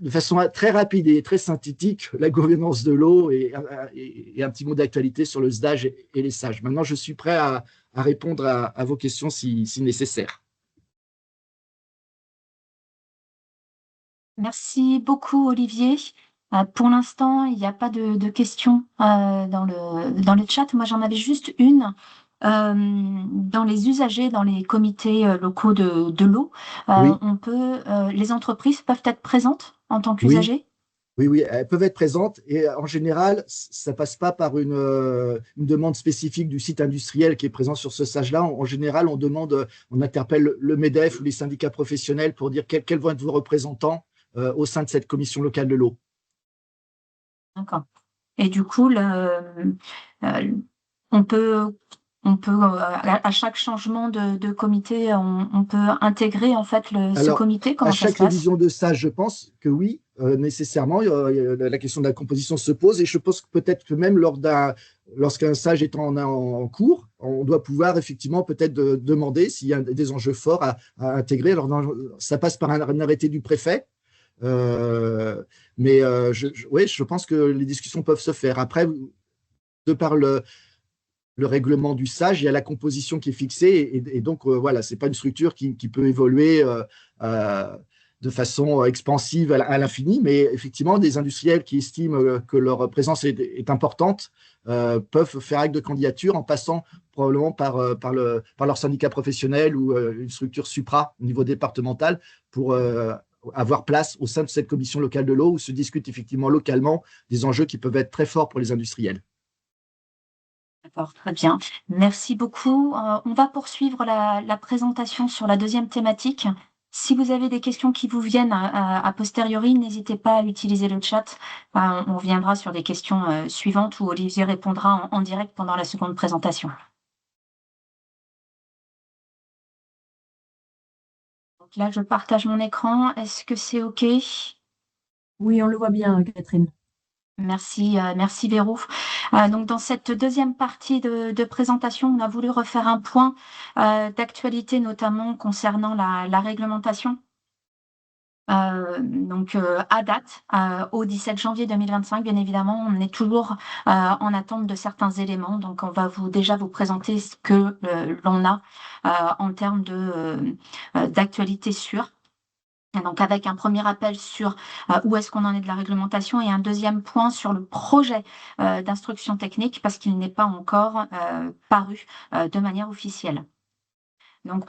Speaker 4: de façon très rapide et très synthétique, la gouvernance de l'eau et un petit mot d'actualité sur le SDAGE et les sages. Maintenant, je suis prêt à répondre à vos questions si nécessaire.
Speaker 3: Merci beaucoup, Olivier. Pour l'instant, il n'y a pas de questions dans le chat. Moi, j'en avais juste une. Dans les usagers, dans les comités locaux de l'eau,
Speaker 4: Oui.
Speaker 3: Les entreprises peuvent être présentes en tant qu'usagers?
Speaker 4: Oui, elles peuvent être présentes et en général, ça ne passe pas par une demande spécifique du site industriel qui est présent sur ce sage-là. En général, on interpelle le MEDEF ou les syndicats professionnels pour dire quels vont être vos représentants au sein de cette commission locale de l'eau.
Speaker 3: D'accord. Et du coup, on on peut, à chaque changement de comité, on peut intégrer en fait ce
Speaker 4: Alors,
Speaker 3: comité?
Speaker 4: à
Speaker 3: Comment ça se
Speaker 4: chaque
Speaker 3: passe?
Speaker 4: révision de stage, je pense que oui, nécessairement, la question de la composition se pose, et je pense que peut-être que même lorsqu'un stage est en cours, on doit pouvoir effectivement peut-être demander s'il y a des enjeux forts à intégrer. Alors, ça passe par un arrêté du préfet, mais oui, je pense que les discussions peuvent se faire. Après, de par le règlement du stage, il y a la composition qui est fixée, et donc voilà, c'est pas une structure qui peut évoluer de façon expansive à l'infini, mais effectivement, des industriels qui estiment que leur présence est importante peuvent faire acte de candidature en passant probablement par leur syndicat professionnel ou une structure supra au niveau départemental pour avoir place au sein de cette commission locale de l'eau où se discutent effectivement localement des enjeux qui peuvent être très forts pour les industriels.
Speaker 3: D'accord, très bien. Merci beaucoup. On va poursuivre la présentation sur la deuxième thématique. Si vous avez des questions qui vous viennent a posteriori, n'hésitez pas à utiliser le chat. On reviendra sur des questions suivantes où Olivier répondra en direct pendant la seconde présentation. Donc là, je partage mon écran. Est-ce que c'est OK?
Speaker 2: Oui, on le voit bien, Catherine.
Speaker 3: Merci, merci Vérou. Donc dans cette deuxième partie de présentation, on a voulu refaire un point d'actualité, notamment concernant la réglementation. Donc à date, au 17 janvier 2025, bien évidemment, on est toujours en attente de certains éléments. Donc on va déjà vous présenter ce que l'on a en termes d'actualité sûre. Et donc avec un premier appel sur où est-ce qu'on en est de la réglementation et un deuxième point sur le projet d'instruction technique parce qu'il n'est pas encore paru de manière officielle. Donc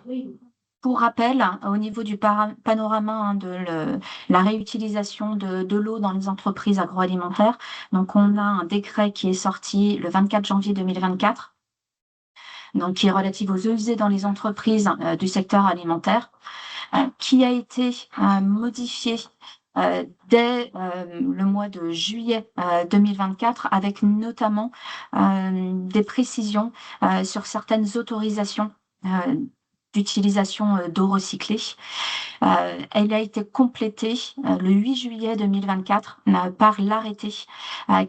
Speaker 3: pour rappel, au niveau du panorama de la réutilisation de l'eau dans les entreprises agroalimentaires, donc on a un décret qui est sorti le 24 janvier 2024, donc qui est relatif aux eaux usées dans les entreprises du secteur alimentaire, qui a été modifié dès le mois de juillet 2024, avec notamment des précisions sur certaines autorisations d'utilisation d'eau recyclée. Elle a été complétée le 8 juillet 2024 par l'arrêté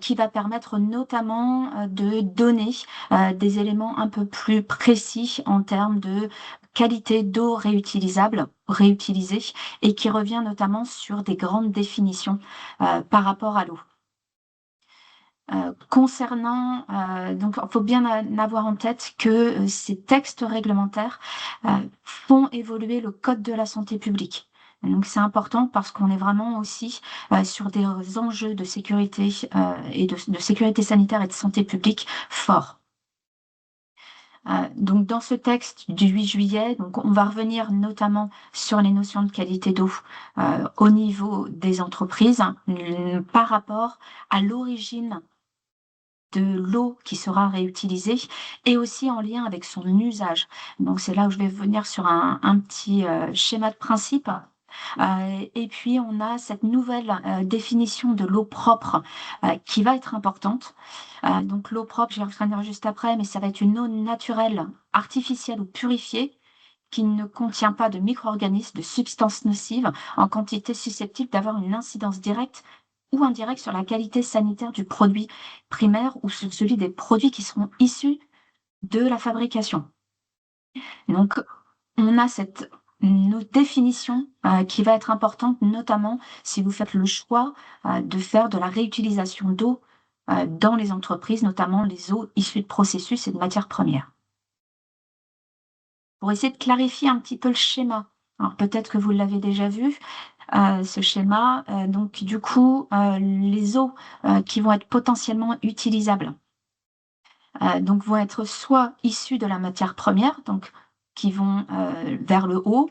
Speaker 3: qui va permettre notamment de donner des éléments un peu plus précis en termes de qualité d'eau réutilisée, et qui revient notamment sur des grandes définitions par rapport à l'eau. Concernant, donc il faut bien avoir en tête que ces textes réglementaires font évoluer le code de la santé publique. Donc c'est important parce qu'on est vraiment aussi sur des enjeux de sécurité et de sécurité sanitaire et de santé publique forts. Donc dans ce texte du 8 juillet, donc on va revenir notamment sur les notions de qualité d'eau au niveau des entreprises par rapport à l'origine de l'eau qui sera réutilisée et aussi en lien avec son usage. Donc c'est là où je vais venir sur un petit schéma de principe. Et puis on a cette nouvelle définition de l'eau propre qui va être importante. Donc l'eau propre, je vais revenir juste après, mais ça va être une eau naturelle, artificielle ou purifiée qui ne contient pas de micro-organismes, de substances nocives en quantité susceptible d'avoir une incidence directe ou indirecte sur la qualité sanitaire du produit primaire ou sur celui des produits qui seront issus de la fabrication. Donc, on a cette définition qui va être importante, notamment si vous faites le choix de faire de la réutilisation d'eau dans les entreprises, notamment les eaux issues de processus et de matières premières. Pour essayer de clarifier un petit peu le schéma, alors peut-être que vous l'avez déjà vu, ce schéma, donc du coup, les eaux qui vont être potentiellement utilisables, donc vont être soit issues de la matière première, donc qui vont vers le haut.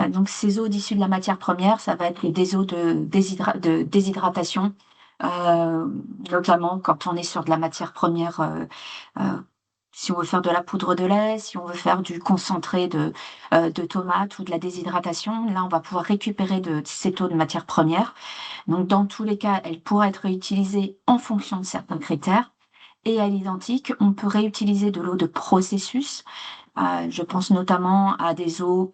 Speaker 3: Donc ces eaux issues de la matière première, ça va être des eaux de déshydratation, notamment quand on est sur de la matière première, si on veut faire de la poudre de lait, si on veut faire du concentré de tomates ou de la déshydratation, là on va pouvoir récupérer de cette eau de matière première. Donc dans tous les cas, elle pourra être utilisée en fonction de certains critères. Et à l'identique, on peut réutiliser de l'eau de processus. Je pense notamment à des eaux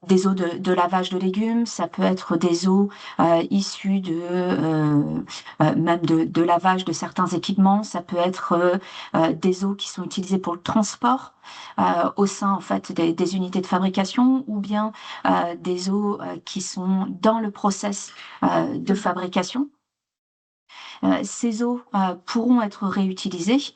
Speaker 3: des eaux de lavage de légumes, ça peut être des eaux issues même de lavage de certains équipements, ça peut être des eaux qui sont utilisées pour le transport au sein en fait des unités de fabrication, ou bien des eaux qui sont dans le process de fabrication. Ces eaux pourront être réutilisées,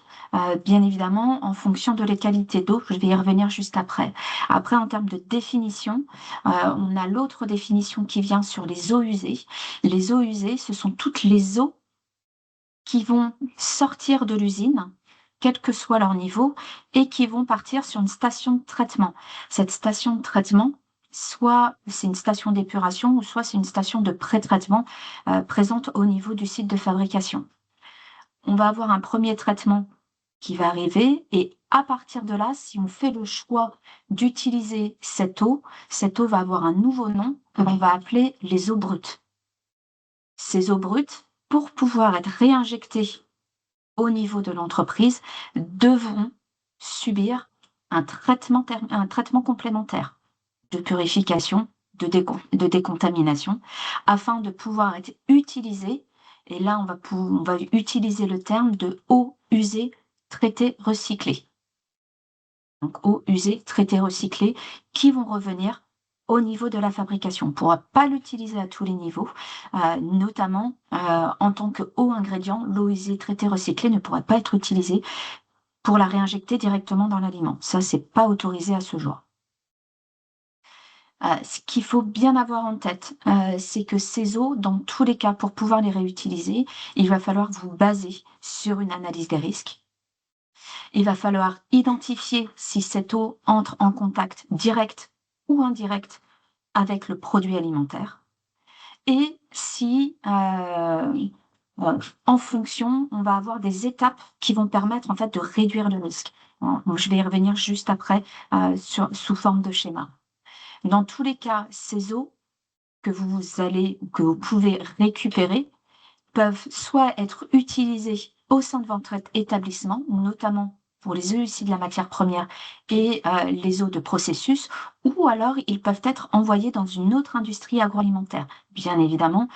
Speaker 3: bien évidemment, en fonction de la qualité d'eau. Je vais y revenir juste après. Après, en termes de définition, on a l'autre définition qui vient sur les eaux usées. Les eaux usées, ce sont toutes les eaux qui vont sortir de l'usine, quel que soit leur niveau, et qui vont partir sur une station de traitement. Cette station de traitement, soit c'est une station d'épuration, ou soit c'est une station de pré-traitement présente au niveau du site de fabrication. On va avoir un premier traitement qui va arriver, et à partir de là, si on fait le choix d'utiliser cette eau va avoir un nouveau nom que l'on va appeler les eaux brutes. Ces eaux brutes, pour pouvoir être réinjectées au niveau de l'entreprise, devront subir un traitement complémentaire de purification, de décontamination, afin de pouvoir être utilisées. Et là, on va utiliser le terme de eau usée traitée recyclée. Donc, eau usée traitée recyclée, qui vont revenir au niveau de la fabrication. On ne pourra pas l'utiliser à tous les niveaux, notamment en tant que haut ingrédient, l'eau usée traitée recyclée ne pourra pas être utilisée pour la réinjecter directement dans l'aliment. Ça, c'est pas autorisé à ce jour. Ce qu'il faut bien avoir en tête, c'est que ces eaux, dans tous les cas, pour pouvoir les réutiliser, il va falloir vous baser sur une analyse des risques. Il va falloir identifier si cette eau entre en contact direct ou indirect avec le produit alimentaire, et si, en fonction, on va avoir des étapes qui vont permettre en fait de réduire le risque. Donc, je vais y revenir juste après sous forme de schéma. Dans tous les cas, ces eaux que vous pouvez récupérer peuvent soit être utilisées au sein de votre établissement, notamment pour les eaux issues de la matière première et les eaux de processus, ou alors ils peuvent être envoyés dans une autre industrie agroalimentaire. Bien évidemment,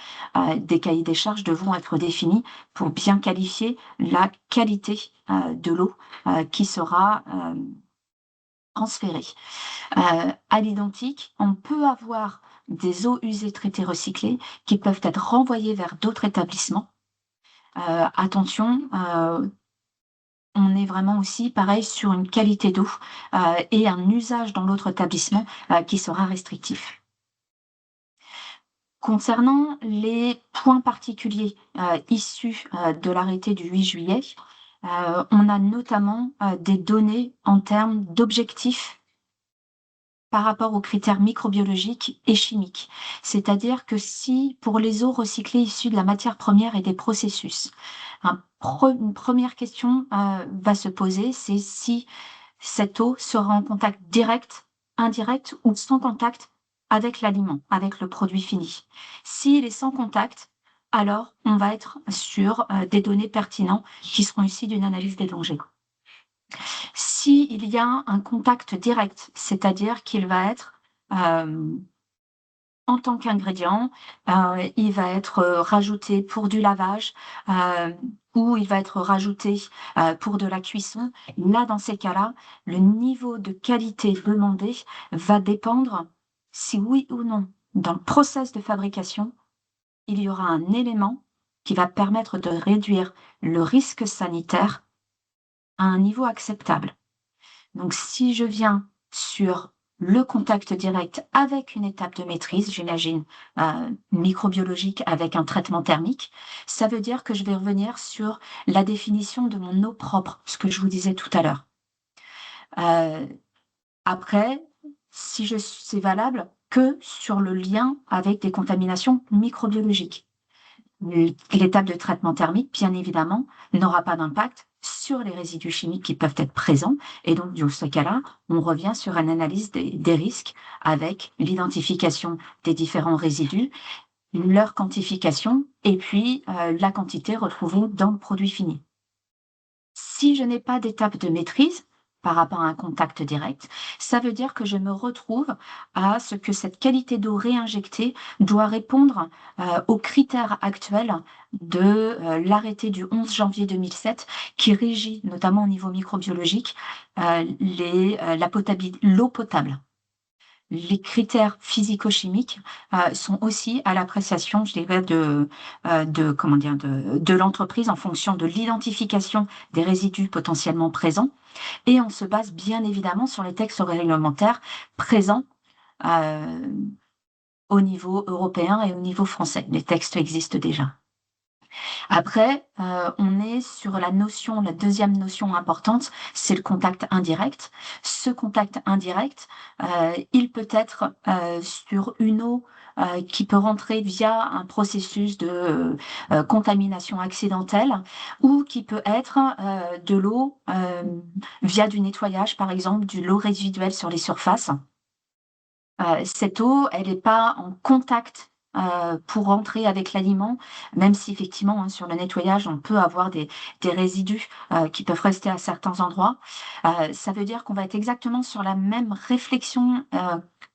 Speaker 3: des cahiers des charges devront être définis pour bien qualifier la qualité de l'eau qui sera transférée. À l'identique, on peut avoir des eaux usées traitées recyclées qui peuvent être renvoyées vers d'autres établissements. Attention, on est vraiment aussi pareil sur une qualité d'eau et un usage dans l'autre établissement qui sera restrictif. Concernant les points particuliers issus de l'arrêté du 8 juillet, on a notamment des données en termes d'objectifs par rapport aux critères microbiologiques et chimiques. C'est-à-dire que si, pour les eaux recyclées issues de la matière première et des processus, une première question va se poser, c'est si cette eau sera en contact direct, indirect ou sans contact avec l'aliment, avec le produit fini. S'il est sans contact, alors on va être sur des données pertinentes qui seront issues d'une analyse des dangers. S'il y a un contact direct, c'est-à-dire qu'il va être en tant qu'ingrédient, il va être rajouté pour du lavage ou il va être rajouté pour de la cuisson. Là, dans ces cas-là, le niveau de qualité demandé va dépendre si oui ou non, dans le process de fabrication, il y aura un élément qui va permettre de réduire le risque sanitaire à un niveau acceptable. Donc, si je viens sur le contact direct avec une étape de maîtrise, j'imagine, microbiologique avec un traitement thermique, ça veut dire que je vais revenir sur la définition de mon eau propre, ce que je vous disais tout à l'heure. Après, c'est valable que sur le lien avec des contaminations microbiologiques. L'étape de traitement thermique, bien évidemment, n'aura pas d'impact sur les résidus chimiques qui peuvent être présents. Et donc, dans ce cas-là, on revient sur une analyse des risques avec l'identification des différents résidus leur quantification et puis la quantité retrouvée dans le produit fini. Si je n'ai pas d'étape de maîtrise par rapport à un contact direct, ça veut dire que je me retrouve à ce que cette qualité d'eau réinjectée doit répondre aux critères actuels de l'arrêté du 11 janvier 2007 qui régit, notamment au niveau microbiologique, l'eau potable. Les critères physico-chimiques sont aussi à l'appréciation, je dirais, de l'entreprise en fonction de l'identification des résidus potentiellement présents. Et on se base bien évidemment sur les textes réglementaires présents au niveau européen et au niveau français. Les textes existent déjà. Après, on est sur la deuxième notion importante, c'est le contact indirect. Ce contact indirect, il peut être sur une eau qui peut rentrer via un processus de contamination accidentelle ou qui peut être de l'eau via du nettoyage, par exemple, de l'eau résiduelle sur les surfaces. Cette eau, elle n'est pas en contact pour rentrer avec l'aliment, même si effectivement sur le nettoyage on peut avoir des résidus qui peuvent rester à certains endroits. Ça veut dire qu'on va être exactement sur la même réflexion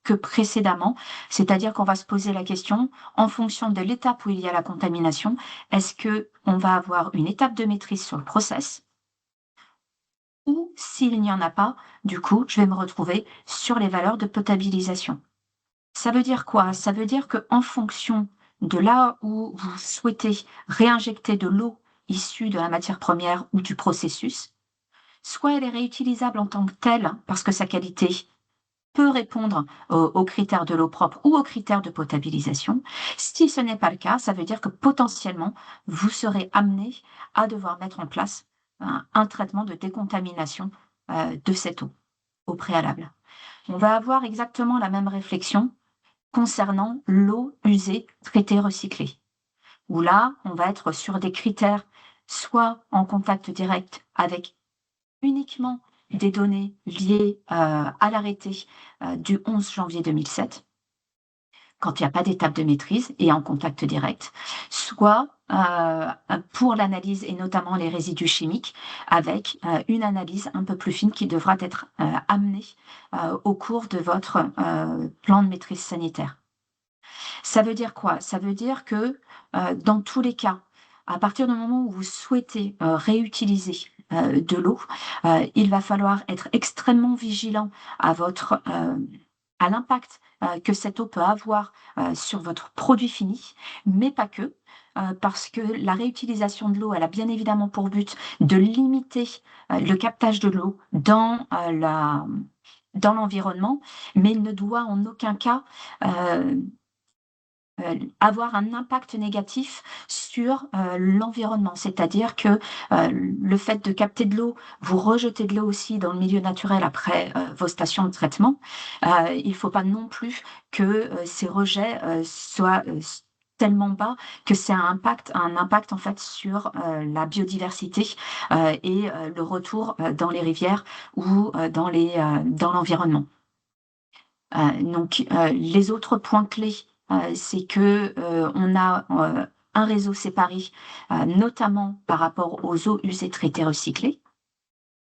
Speaker 3: que précédemment, c'est-à-dire qu'on va se poser la question en fonction de l'étape où il y a la contamination, est-ce que on va avoir une étape de maîtrise sur le process? Ou s'il n'y en a pas, du coup, je vais me retrouver sur les valeurs de potabilisation. Ça veut dire quoi? Ça veut dire qu'en fonction de là où vous souhaitez réinjecter de l'eau issue de la matière première ou du processus, soit elle est réutilisable en tant que telle parce que sa qualité peut répondre aux critères de l'eau propre ou aux critères de potabilisation. Si ce n'est pas le cas, ça veut dire que potentiellement, vous serez amené à devoir mettre en place un traitement de décontamination de cette eau au préalable. On va avoir exactement la même réflexion concernant l'eau usée, traitée, recyclée. Où là, on va être sur des critères soit en contact direct avec uniquement des données liées à l'arrêté du 11 janvier 2007, quand il n'y a pas d'étape de maîtrise et en contact direct, soit pour l'analyse et notamment les résidus chimiques, avec une analyse un peu plus fine qui devra être amenée au cours de votre plan de maîtrise sanitaire. Ça veut dire quoi? Ça veut dire que dans tous les cas, à partir du moment où vous souhaitez réutiliser de l'eau, il va falloir être extrêmement vigilant à l'impact que cette eau peut avoir sur votre produit fini, mais pas que, parce que la réutilisation de l'eau, elle a bien évidemment pour but de limiter le captage de l'eau dans l'environnement, mais il ne doit en aucun cas avoir un impact négatif sur l'environnement. C'est-à-dire que le fait de capter de l'eau, vous rejetez de l'eau aussi dans le milieu naturel après vos stations de traitement. Il ne faut pas non plus que ces rejets soient tellement bas que c'est un impact en fait sur la biodiversité et le retour dans les rivières ou dans l'environnement. Donc les autres points clés, c'est que on a un réseau séparé, notamment par rapport aux eaux usées, traitées, recyclées,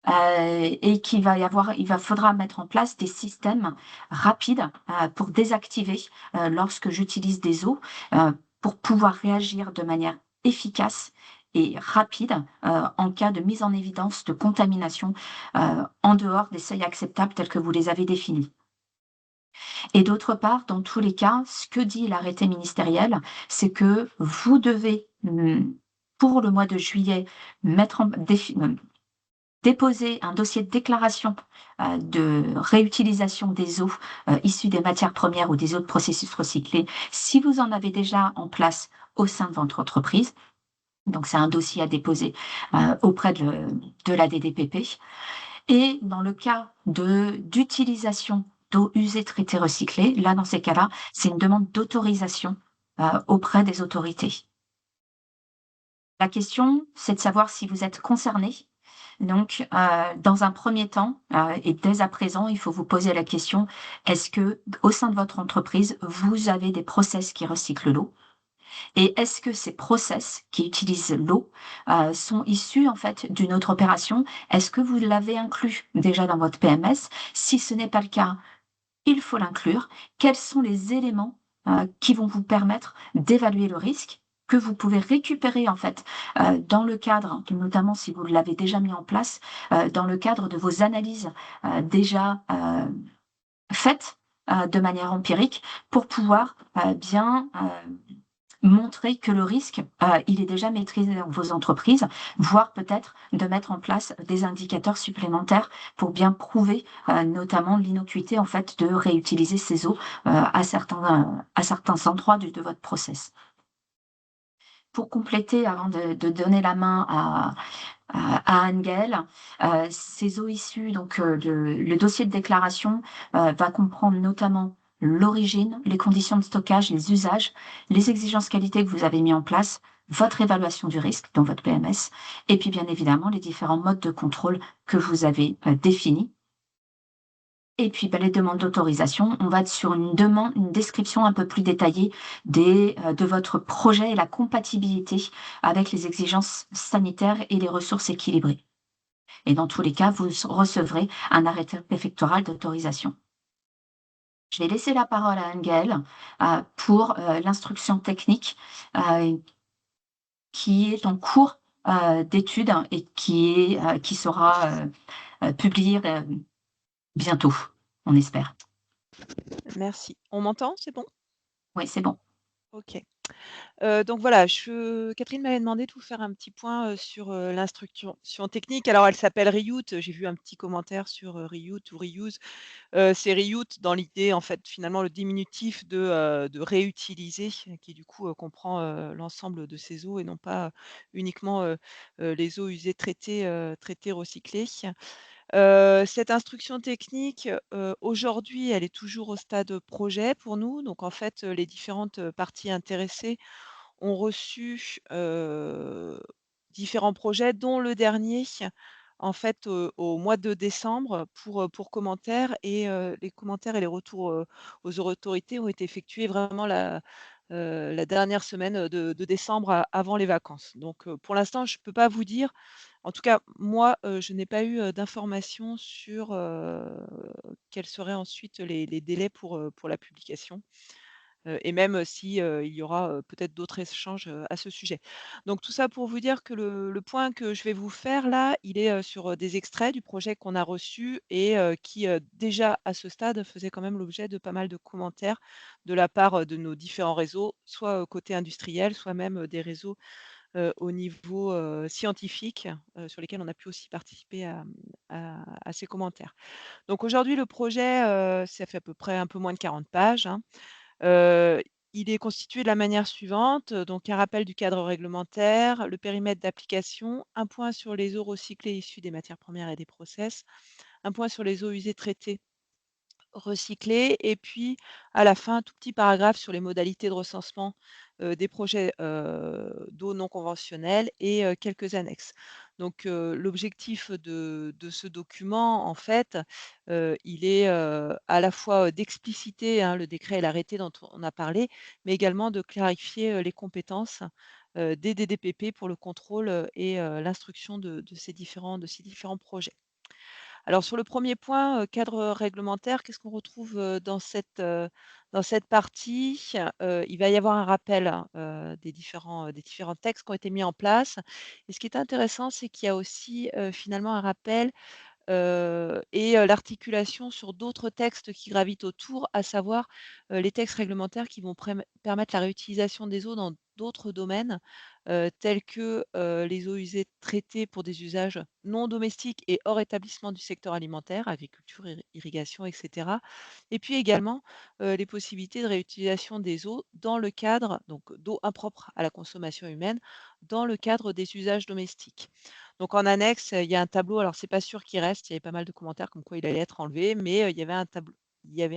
Speaker 3: et faudra mettre en place des systèmes rapides pour désactiver lorsque j'utilise des eaux, pour pouvoir réagir de manière efficace et rapide en cas de mise en évidence de contamination en dehors des seuils acceptables tels que vous les avez définis. Et d'autre part, dans tous les cas, ce que dit l'arrêté ministériel, c'est que vous devez, pour le mois de juillet, déposer un dossier de déclaration de réutilisation des eaux issues des matières premières ou des eaux de processus recyclés, si vous en avez déjà en place au sein de votre entreprise. Donc, c'est un dossier à déposer auprès de la DDPP. Et dans le cas d'utilisation d'eau usée, traitée, recyclée, là, dans ces cas-là, c'est une demande d'autorisation auprès des autorités. La question, c'est de savoir si vous êtes concerné. Donc, dans un premier temps, et dès à présent, il faut vous poser la question, est-ce que au sein de votre entreprise, vous avez des process qui recyclent l'eau? Et est-ce que ces process qui utilisent l'eau sont issus en fait d'une autre opération? Est-ce que vous l'avez inclus déjà dans votre PMS? Si ce n'est pas le cas, il faut l'inclure. Quels sont les éléments qui vont vous permettre d'évaluer le risque que vous pouvez récupérer en fait dans le cadre, notamment si vous l'avez déjà mis en place, dans le cadre de vos analyses déjà faites de manière empirique pour pouvoir bien montrer que le risque, il est déjà maîtrisé dans vos entreprises, voire peut-être de mettre en place des indicateurs supplémentaires pour bien prouver notamment l'innocuité en fait de réutiliser ces eaux à certains endroits de votre process. Pour compléter, avant de donner la main à Anne-Gaëlle, ces eaux issues, donc le dossier de déclaration va comprendre notamment l'origine, les conditions de stockage, les usages, les exigences qualité que vous avez mis en place, votre évaluation du risque dans votre PMS, et puis bien évidemment les différents modes de contrôle que vous avez définis. Et puis les demandes d'autorisation, on va être sur une description un peu plus détaillée de votre projet et la compatibilité avec les exigences sanitaires et les ressources équilibrées. Et dans tous les cas, vous recevrez un arrêté préfectoral d'autorisation. Je vais laisser la parole à Anne-Gaëlle pour l'instruction technique qui est en cours d'étude et qui sera publiée bientôt, on espère.
Speaker 5: Merci. On m'entend? C'est bon?
Speaker 3: Oui, c'est bon.
Speaker 5: OK. Donc voilà, Catherine m'avait demandé de vous faire un petit point, sur, l'instruction technique. Alors elle s'appelle Reuse, j'ai vu un petit commentaire sur, Reuse ou Reuse. C'est Reuse dans l'idée, en fait, finalement, le diminutif de réutiliser, qui du coup, comprend, l'ensemble de ces eaux et non pas, uniquement, les eaux usées traitées, recyclées. Cette instruction technique, aujourd'hui, elle est toujours au stade projet pour nous. Donc en fait, les différentes parties intéressées ont reçu, différents projets, dont le dernier, en fait, au mois de décembre pour commentaires et les commentaires et les retours, aux autorités ont été effectués vraiment la dernière semaine, de décembre avant les vacances. Donc pour l'instant, je ne peux pas vous dire, en tout cas moi, je n'ai pas eu, d'informations sur, quels seraient ensuite les délais pour la publication. Et même si, il y aura, peut-être d'autres échanges, à ce sujet. Donc tout ça pour vous dire que le point que je vais vous faire là, il est, sur, des extraits du projet qu'on a reçu et qui, déjà à ce stade faisait quand même l'objet de pas mal de commentaires de la part, de nos différents réseaux, soit, côté industriel, soit même, des réseaux, au niveau, scientifique, sur lesquels on a pu aussi participer à ces commentaires. Donc aujourd'hui le projet, ça fait à peu près un peu moins de 40 pages, hein. Heu, il est constitué de la manière suivante, donc un rappel du cadre réglementaire, le périmètre d'application, un point sur les eaux recyclées issues des matières premières et des process, un point sur les eaux usées traitées recyclées et puis à la fin, un tout petit paragraphe sur les modalités de recensement, des projets, d'eau non conventionnels et quelques annexes. Donc l'objectif de ce document, en fait, il est, à la fois, d'expliciter, hein, le décret et l'arrêté dont on a parlé, mais également de clarifier, les compétences, des DDPP pour le contrôle, et l'instruction de ces différents projets. Alors sur le premier point, cadre réglementaire, qu'est-ce qu'on retrouve, dans cette partie? Il va y avoir un rappel, hein, des différents textes qui ont été mis en place et ce qui est intéressant, c'est qu'il y a aussi, finalement un rappel, et l'articulation sur d'autres textes qui gravitent autour, à savoir, les textes réglementaires qui vont permettre la réutilisation des eaux dans d'autres domaines, tels que, les eaux usées traitées pour des usages non domestiques et hors établissement du secteur alimentaire, agriculture, irrigation et cetera. Et puis également, les possibilités de réutilisation des eaux dans le cadre donc d'eau impropre à la consommation humaine, dans le cadre des usages domestiques. Donc en annexe, il y a un tableau, alors c'est pas sûr qu'il reste, il y avait pas mal de commentaires comme quoi il allait être enlevé, mais il y avait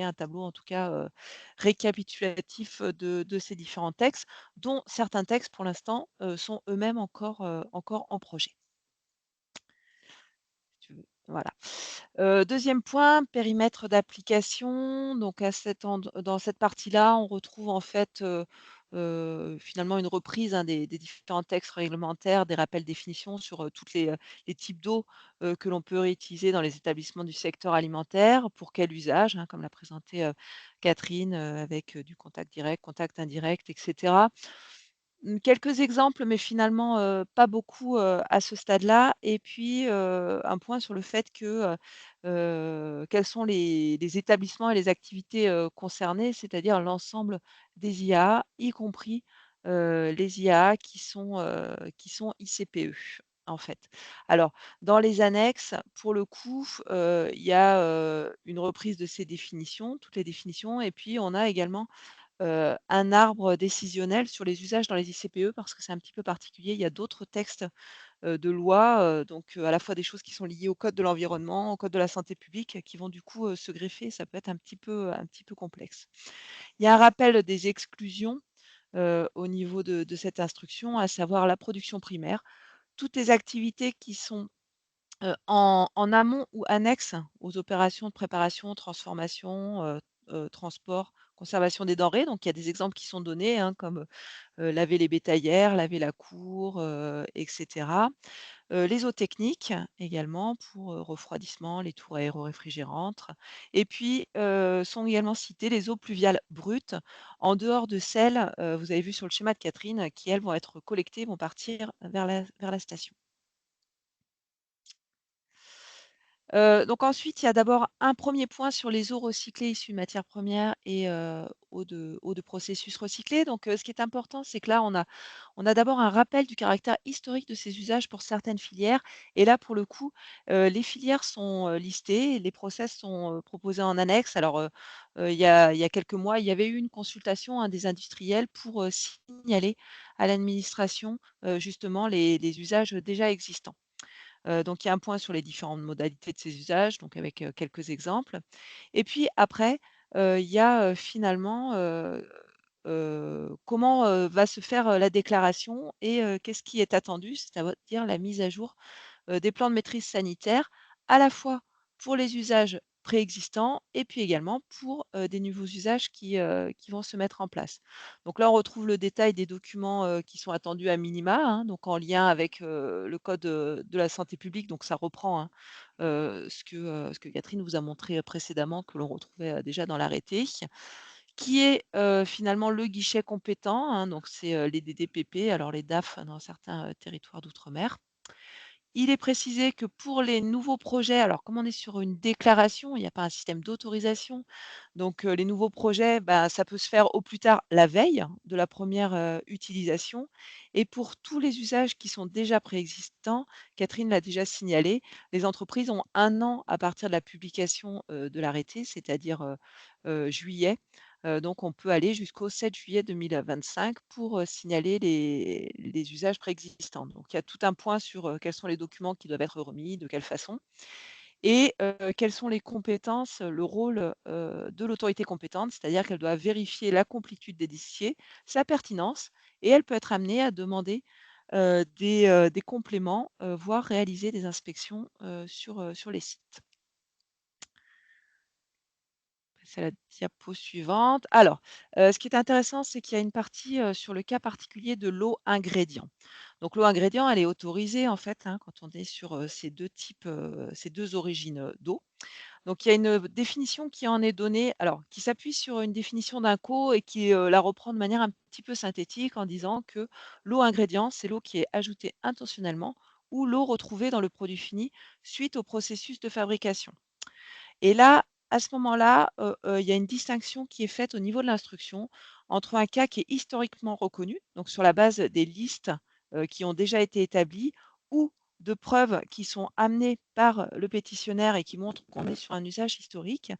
Speaker 5: un tableau en tout cas, récapitulatif, de ces différents textes, dont certains textes pour l'instant, sont eux-mêmes encore en projet. Si tu veux, voilà. 2e point, périmètre d'application. Donc dans cette partie-là, on retrouve en fait, finalement une reprise, hein, des différents textes réglementaires, des rappels définitions sur, toutes les types d'eau, que l'on peut réutiliser dans les établissements du secteur alimentaire, pour quel usage, hein, comme l'a présenté, Catherine, avec, du contact direct, contact indirect et cetera. Quelques exemples, mais finalement, pas beaucoup, à ce stade-là et puis, un point sur le fait que, quels sont les établissements et les activités, concernés, c'est-à-dire l'ensemble des IAA, y compris, les IAA qui sont ICPE, en fait. Alors, dans les annexes, pour le coup, il y a, une reprise de ces définitions, toutes les définitions et puis on a également un arbre décisionnel sur les usages dans les ICPE parce que c'est un petit peu particulier. Il y a d'autres textes, de loi, donc à la fois des choses qui sont liées au code de l'environnement, au code de la santé publique, qui vont du coup, se greffer. Ça peut être un petit peu complexe. Il y a un rappel des exclusions, au niveau de cette instruction, à savoir la production primaire, toutes les activités qui sont en amont ou annexes aux opérations de préparation, transformation, transport, conservation des denrées. Donc il y a des exemples qui sont donnés, hein, comme, laver les bétaillères, laver la cour, et cetera. Les eaux techniques également pour, refroidissement, les tours aéro-réfrigérantes et puis, sont également citées les eaux pluviales brutes en dehors de celles, vous avez vu sur le schéma de Catherine, qui elles vont être collectées, vont partir vers la station. Donc ensuite, il y a d'abord un premier point sur les eaux recyclées issues de matières premières et eau de processus recyclés. Donc ce qui est important, c'est que là, on a d'abord un rappel du caractère historique de ces usages pour certaines filières et là, pour le coup, les filières sont, listées, les process sont, proposés en annexe. Alors, il y a quelques mois, il y avait eu une consultation, hein, des industriels pour, signaler à l'administration, justement les usages déjà existants. Donc il y a un point sur les différentes modalités de ces usages, donc avec, quelques exemples et puis après, il y a, finalement, comment, va se faire, la déclaration et qu'est-ce qui est attendu? C'est-à-dire la mise à jour des plans de maîtrise sanitaire, à la fois pour les usages préexistants et puis également pour, des nouveaux usages qui vont se mettre en place. Donc là, on retrouve le détail des documents, qui sont attendus à minima, hein, donc en lien avec, le code, de la santé publique, donc ça reprend, hein, ce que Catherine vous a montré, précédemment, que l'on retrouvait, déjà dans l'arrêté, qui est, finalement le guichet compétent, hein, donc c'est, les DDPP, alors les DAF dans certains, territoires d'outre-mer. Il est précisé que pour les nouveaux projets, alors comme on est sur une déclaration, il n'y a pas un système d'autorisation, donc les nouveaux projets, bah, ça peut se faire au plus tard la veille de la première utilisation. Et pour tous les usages qui sont déjà préexistants, Catherine l'a déjà signalé, les entreprises ont un an à partir de la publication de l'arrêté, c'est-à-dire juillet. Donc on peut aller jusqu'au 7 juillet 2025 pour, signaler les usages préexistants. Donc il y a tout un point sur, quels sont les documents qui doivent être remis, de quelle façon et quelles sont les compétences, le rôle, de l'autorité compétente, c'est-à-dire qu'elle doit vérifier la complétude des dossiers, sa pertinence et elle peut être amenée à demander, des compléments, voire réaliser des inspections, sur les sites. C'est la diapo suivante. Alors, ce qui est intéressant, c'est qu'il y a une partie, sur le cas particulier de l'eau ingrédient. Donc l'eau ingrédient, elle est autorisée en fait, hein, quand on est sur, ces 2 types, ces 2 origines, d'eau. Donc il y a une, définition qui en est donnée, alors qui s'appuie sur une définition d'INCO et qui, la reprend de manière un petit peu synthétique en disant que l'eau ingrédient, c'est l'eau qui est ajoutée intentionnellement ou l'eau retrouvée dans le produit fini suite au processus de fabrication. Et là, à ce moment-là, il y a une distinction qui est faite au niveau de l'instruction entre un cas qui est historiquement reconnu, donc sur la base des listes, qui ont déjà été établies ou de preuves qui sont amenées par le pétitionnaire et qui montrent qu'on est sur un usage historique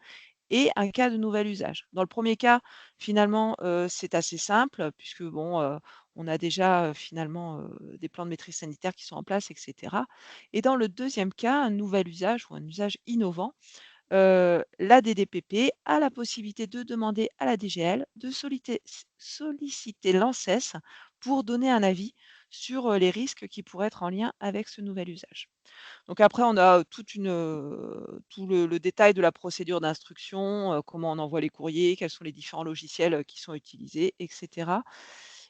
Speaker 5: et un cas de nouvel usage. Dans le premier cas, finalement, c'est assez simple puisque bon, on a déjà, finalement, des plans de maîtrise sanitaire qui sont en place et cetera et dans le deuxième cas, un nouvel usage ou un usage innovant, la DDPP a la possibilité de demander à la DGL de solliciter l'ANSES pour donner un avis sur les risques qui pourraient être en lien avec ce nouvel usage. Donc après, on a tout le détail de la procédure d'instruction, comment on envoie les courriers, quels sont les différents logiciels qui sont utilisés, etc.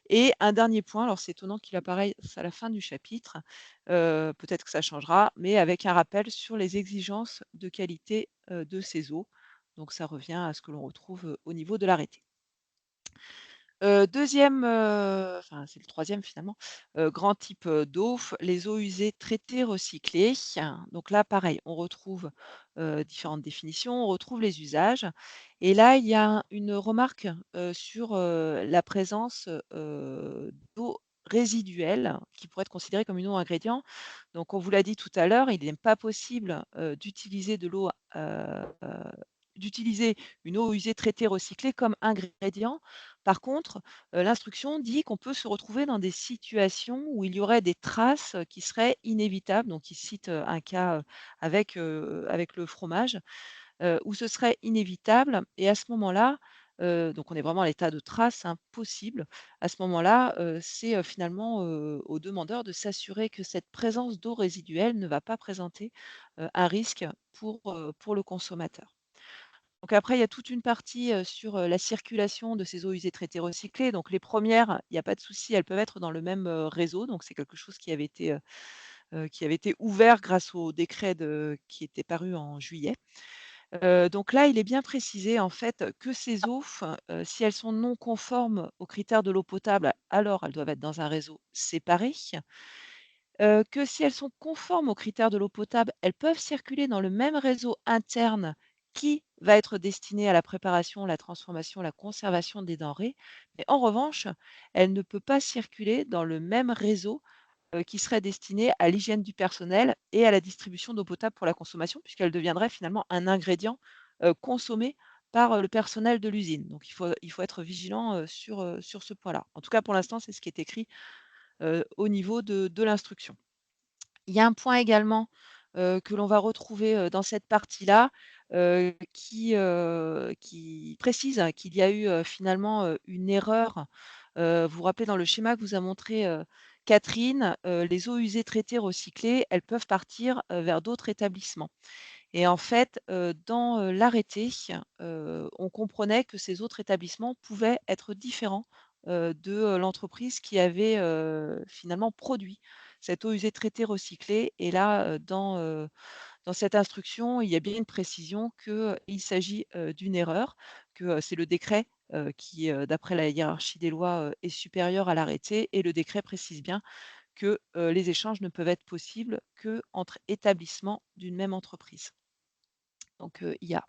Speaker 5: Et un dernier point, alors c'est étonnant qu'il apparaisse à la fin du chapitre, peut-être que ça changera, mais avec un rappel sur les exigences de qualité de ces eaux. Donc ça revient à ce que l'on retrouve au niveau de l'arrêté. 2e, enfin c'est le 3e finalement, grand type, d'eau, les eaux usées traitées recyclées. Donc là pareil, on retrouve, différentes définitions, on retrouve les usages et là il y a une remarque, sur, la présence, d'eau résiduelle qui pourrait être considérée comme une eau ingrédient. Donc on vous l'a dit tout à l'heure, il n'est pas possible, d'utiliser une eau usée traitée recyclée comme ingrédient. Par contre, l'instruction dit qu'on peut se retrouver dans des situations où il y aurait des traces, qui seraient inévitables. Donc il cite, un cas, avec le fromage, où ce serait inévitable et à ce moment-là, donc on est vraiment à l'état de trace, hein, possible. À ce moment-là, c'est, finalement, au demandeur de s'assurer que cette présence d'eau résiduelle ne va pas présenter, un risque pour le consommateur. Donc après, il y a toute une partie, sur, la circulation de ces eaux usées traitées recyclées. Donc les premières, il n'y a pas de souci, elles peuvent être dans le même, réseau. Donc c'est quelque chose qui avait été ouvert grâce au décret qui était paru en juillet. Donc là, il est bien précisé en fait que ces eaux, si elles sont non conformes aux critères de l'eau potable, alors elles doivent être dans un réseau séparé. Que si elles sont conformes aux critères de l'eau potable, elles peuvent circuler dans le même réseau interne qui va être destiné à la préparation, la transformation, la conservation des denrées. Mais en revanche, elle ne peut pas circuler dans le même réseau, qui serait destiné à l'hygiène du personnel et à la distribution d'eau potable pour la consommation, puisqu'elle deviendrait finalement un ingrédient, consommé par, le personnel de l'usine. Donc il faut être vigilant, sur ce point-là. En tout cas, pour l'instant, c'est ce qui est écrit, au niveau de l'instruction. Il y a un point également, que l'on va retrouver, dans cette partie-là, qui précise qu'il y a eu, finalement, une erreur. Vous vous rappelez dans le schéma que vous a montré, Catherine, les eaux usées traitées recyclées, elles peuvent partir, vers d'autres établissements et en fait, dans, l'arrêté, on comprenait que ces autres établissements pouvaient être différents, de, l'entreprise qui avait, finalement produit cette eau usée traitée recyclée et là, dans cette instruction, il y a bien une précision qu'il s'agit, d'une erreur, que, c'est le décret, qui, d'après la hiérarchie des lois, est supérieur à l'arrêté et le décret précise bien que, les échanges ne peuvent être possibles qu'entre établissements d'une même entreprise. Donc, il y a.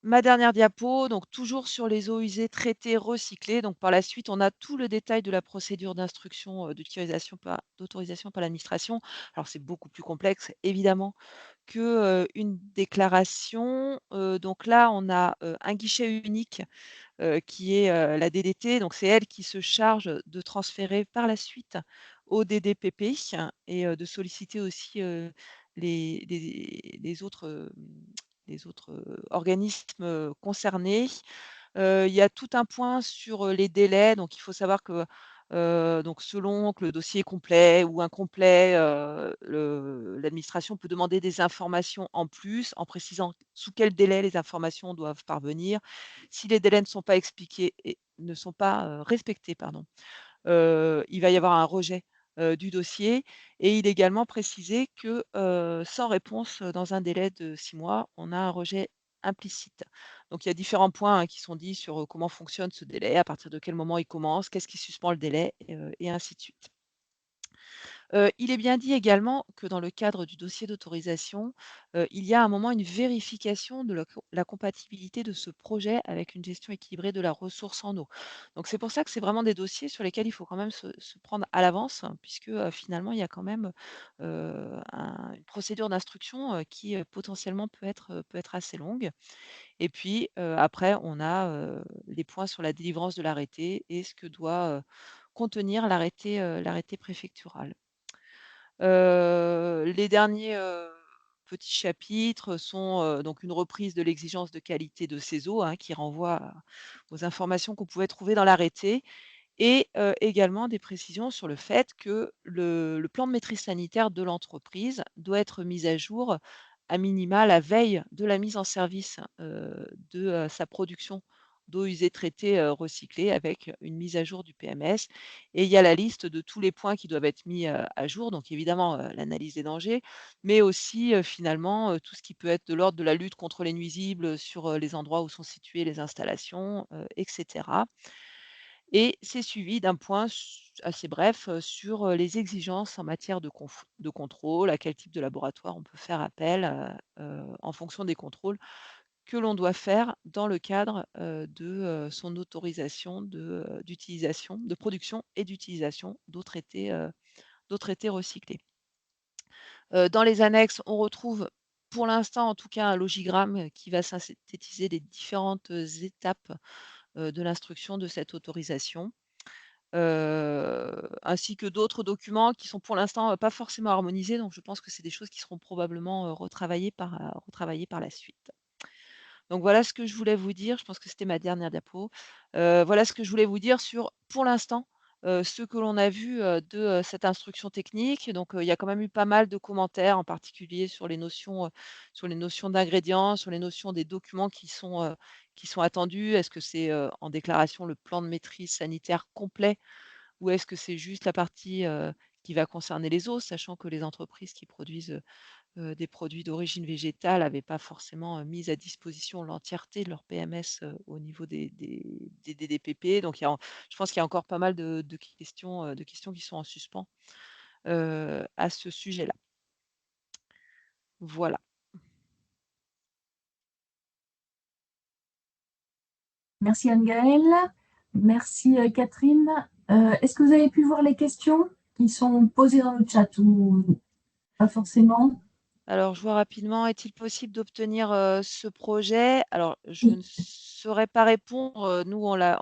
Speaker 5: Ma dernière diapo, donc toujours sur les eaux usées traitées recyclées. Donc par la suite, on a tout le détail de la procédure d'instruction, d'autorisation par l'administration. Alors c'est beaucoup plus complexe évidemment que, une déclaration. Donc là, on a, un guichet unique, qui est, la DDT. Donc c'est elle qui se charge de transférer par la suite au DDPP et de solliciter aussi, les autres, organismes, concernés. Il y a tout un point sur, les délais. Donc il faut savoir que, donc selon que le dossier est complet ou incomplet, l'administration peut demander des informations en plus, en précisant sous quel délai les informations doivent parvenir. Si les délais ne sont pas expliqués et ne sont pas, respectés, pardon, il va y avoir un rejet, du dossier et il est également précisé que, sans réponse, dans un délai de 6 mois, on a un rejet implicite. Donc il y a différents points, hein, qui sont dits sur, comment fonctionne ce délai, à partir de quel moment il commence, qu'est-ce qui suspend le délai et ainsi de suite. Il est bien dit également que dans le cadre du dossier d'autorisation, il y a à un moment une vérification de la compatibilité de ce projet avec une gestion équilibrée de la ressource en eau. Donc c'est pour ça que c'est vraiment des dossiers sur lesquels il faut quand même se prendre à l'avance, hein, puisque, finalement il y a quand même, une procédure d'instruction, qui, potentiellement peut être assez longue et puis, après on a, les points sur la délivrance de l'arrêté et ce que doit, contenir l'arrêté préfectural. Les derniers, petits chapitres sont donc une reprise de l'exigence de qualité de ces eaux, hein, qui renvoie aux informations qu'on pouvait trouver dans l'arrêté, et également des précisions sur le fait que le plan de maîtrise sanitaire de l'entreprise doit être mis à jour à minima la veille de la mise en service, de sa production d'eau usée traitée, recyclée, avec une mise à jour du PMS, et il y a la liste de tous les points qui doivent être mis, à jour. Donc évidemment, l'analyse des dangers, mais aussi, finalement, tout ce qui peut être de l'ordre de la lutte contre les nuisibles sur, les endroits où sont situées les installations, et cetera. Et c'est suivi d'un point assez bref sur les exigences en matière de contrôle, à quel type de laboratoire on peut faire appel en fonction des contrôles que l'on doit faire dans le cadre de son autorisation d'utilisation, de production et d'utilisation d'eau traitée recyclée. Dans les annexes, on retrouve pour l'instant en tout cas un logigramme qui va synthétiser les différentes étapes de l'instruction de cette autorisation. Ainsi que d'autres documents qui sont pour l'instant, pas forcément harmonisés, donc je pense que c'est des choses qui seront probablement, retravaillées par la suite. Donc voilà ce que je voulais vous dire, je pense que c'était ma dernière diapo. Voilà ce que je voulais vous dire sur, pour l'instant, ce que l'on a vu, de cette instruction technique. Donc, il y a quand même eu pas mal de commentaires, en particulier sur les notions d'ingrédients, sur les notions des documents qui sont attendus. Est-ce que c'est, en déclaration le plan de maîtrise sanitaire complet, ou est-ce que c'est juste la partie, qui va concerner les eaux? Sachant que les entreprises qui produisent, des produits d'origine végétale n'avaient pas forcément, mis à disposition l'entièreté de leur PMS, au niveau des DDPP. Donc je pense qu'il y a encore pas mal de questions qui sont en suspens, à ce sujet-là. Voilà.
Speaker 2: Merci Anne-Gaëlle. Merci Catherine. Est-ce que vous avez pu voir les questions qui sont posées dans le chat ou pas forcément?
Speaker 5: Alors, je vois rapidement, est-il possible d'obtenir, ce projet? Alors, je
Speaker 2: Oui.
Speaker 5: ne saurais pas répondre, nous on l'a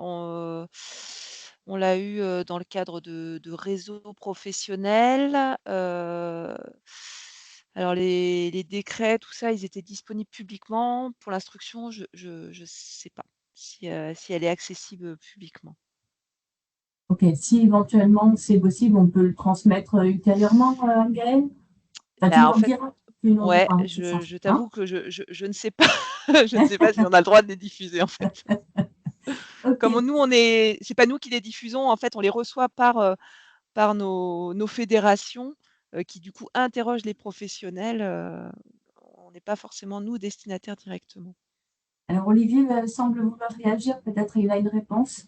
Speaker 5: eu, dans le cadre de réseaux professionnels. Alors les décrets, tout ça, ils étaient disponibles publiquement. Pour l'instruction, je sais pas si elle est accessible, publiquement.
Speaker 2: Ok, si éventuellement c'est possible, on peut le transmettre ultérieurement, Anne-Gaëlle? Enfin, tu
Speaker 5: Bah,
Speaker 2: nous
Speaker 5: en fait,
Speaker 2: rediras, tu nous
Speaker 5: ouais,
Speaker 2: rediras, c'est ça,
Speaker 5: je
Speaker 2: hein?
Speaker 5: t'avoue que je ne sais pas je ne sais pas si on a le droit de les diffuser, en fait.
Speaker 2: Ok,
Speaker 5: Comme nous, c'est pas nous qui les diffusons, en fait, on les reçoit par nos fédérations, qui du coup interrogent les professionnels, on n'est pas forcément nous destinataires directement.
Speaker 2: alors Olivier semble vouloir réagir, peut-être il a une réponse.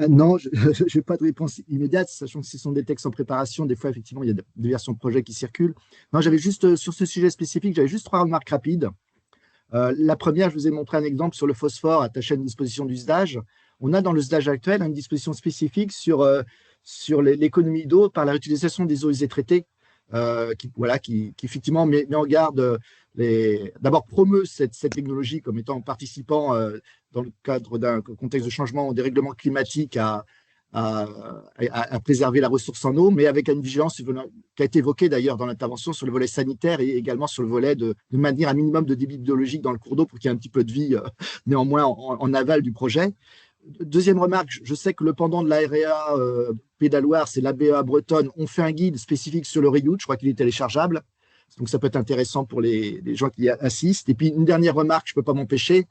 Speaker 4: Non, je n'ai pas de réponse immédiate, sachant que ce sont des textes en préparation. Des fois, effectivement, il y a des versions de projet qui circulent. Non, j'avais juste, sur ce sujet spécifique, j'avais juste trois remarques rapides. La première, je vous ai montré un exemple sur le phosphore attaché à une disposition du SDAGE. On a dans le SDAGE actuel une disposition spécifique sur l'économie d'eau par la réutilisation des eaux usées traitées, qui effectivement met en garde, d'abord promeut cette technologie comme étant participant dans le cadre d'un contexte de changement, des règlements climatiques à préserver la ressource en eau, mais avec une vigilance qui a été évoquée d'ailleurs dans l'intervention sur le volet sanitaire et également sur le volet de maintenir un minimum de débit biologique dans le cours d'eau pour qu'il y ait un petit peu de vie néanmoins en aval du projet. Deuxième remarque, je sais que le pendant de l'AREA pédaloire, c'est l'ABEA bretonne, on fait un guide spécifique sur le reuse, je crois qu'il est téléchargeable. Donc, ça peut être intéressant pour les gens qui y assistent. Et puis, une dernière remarque, je ne peux pas m'empêcher.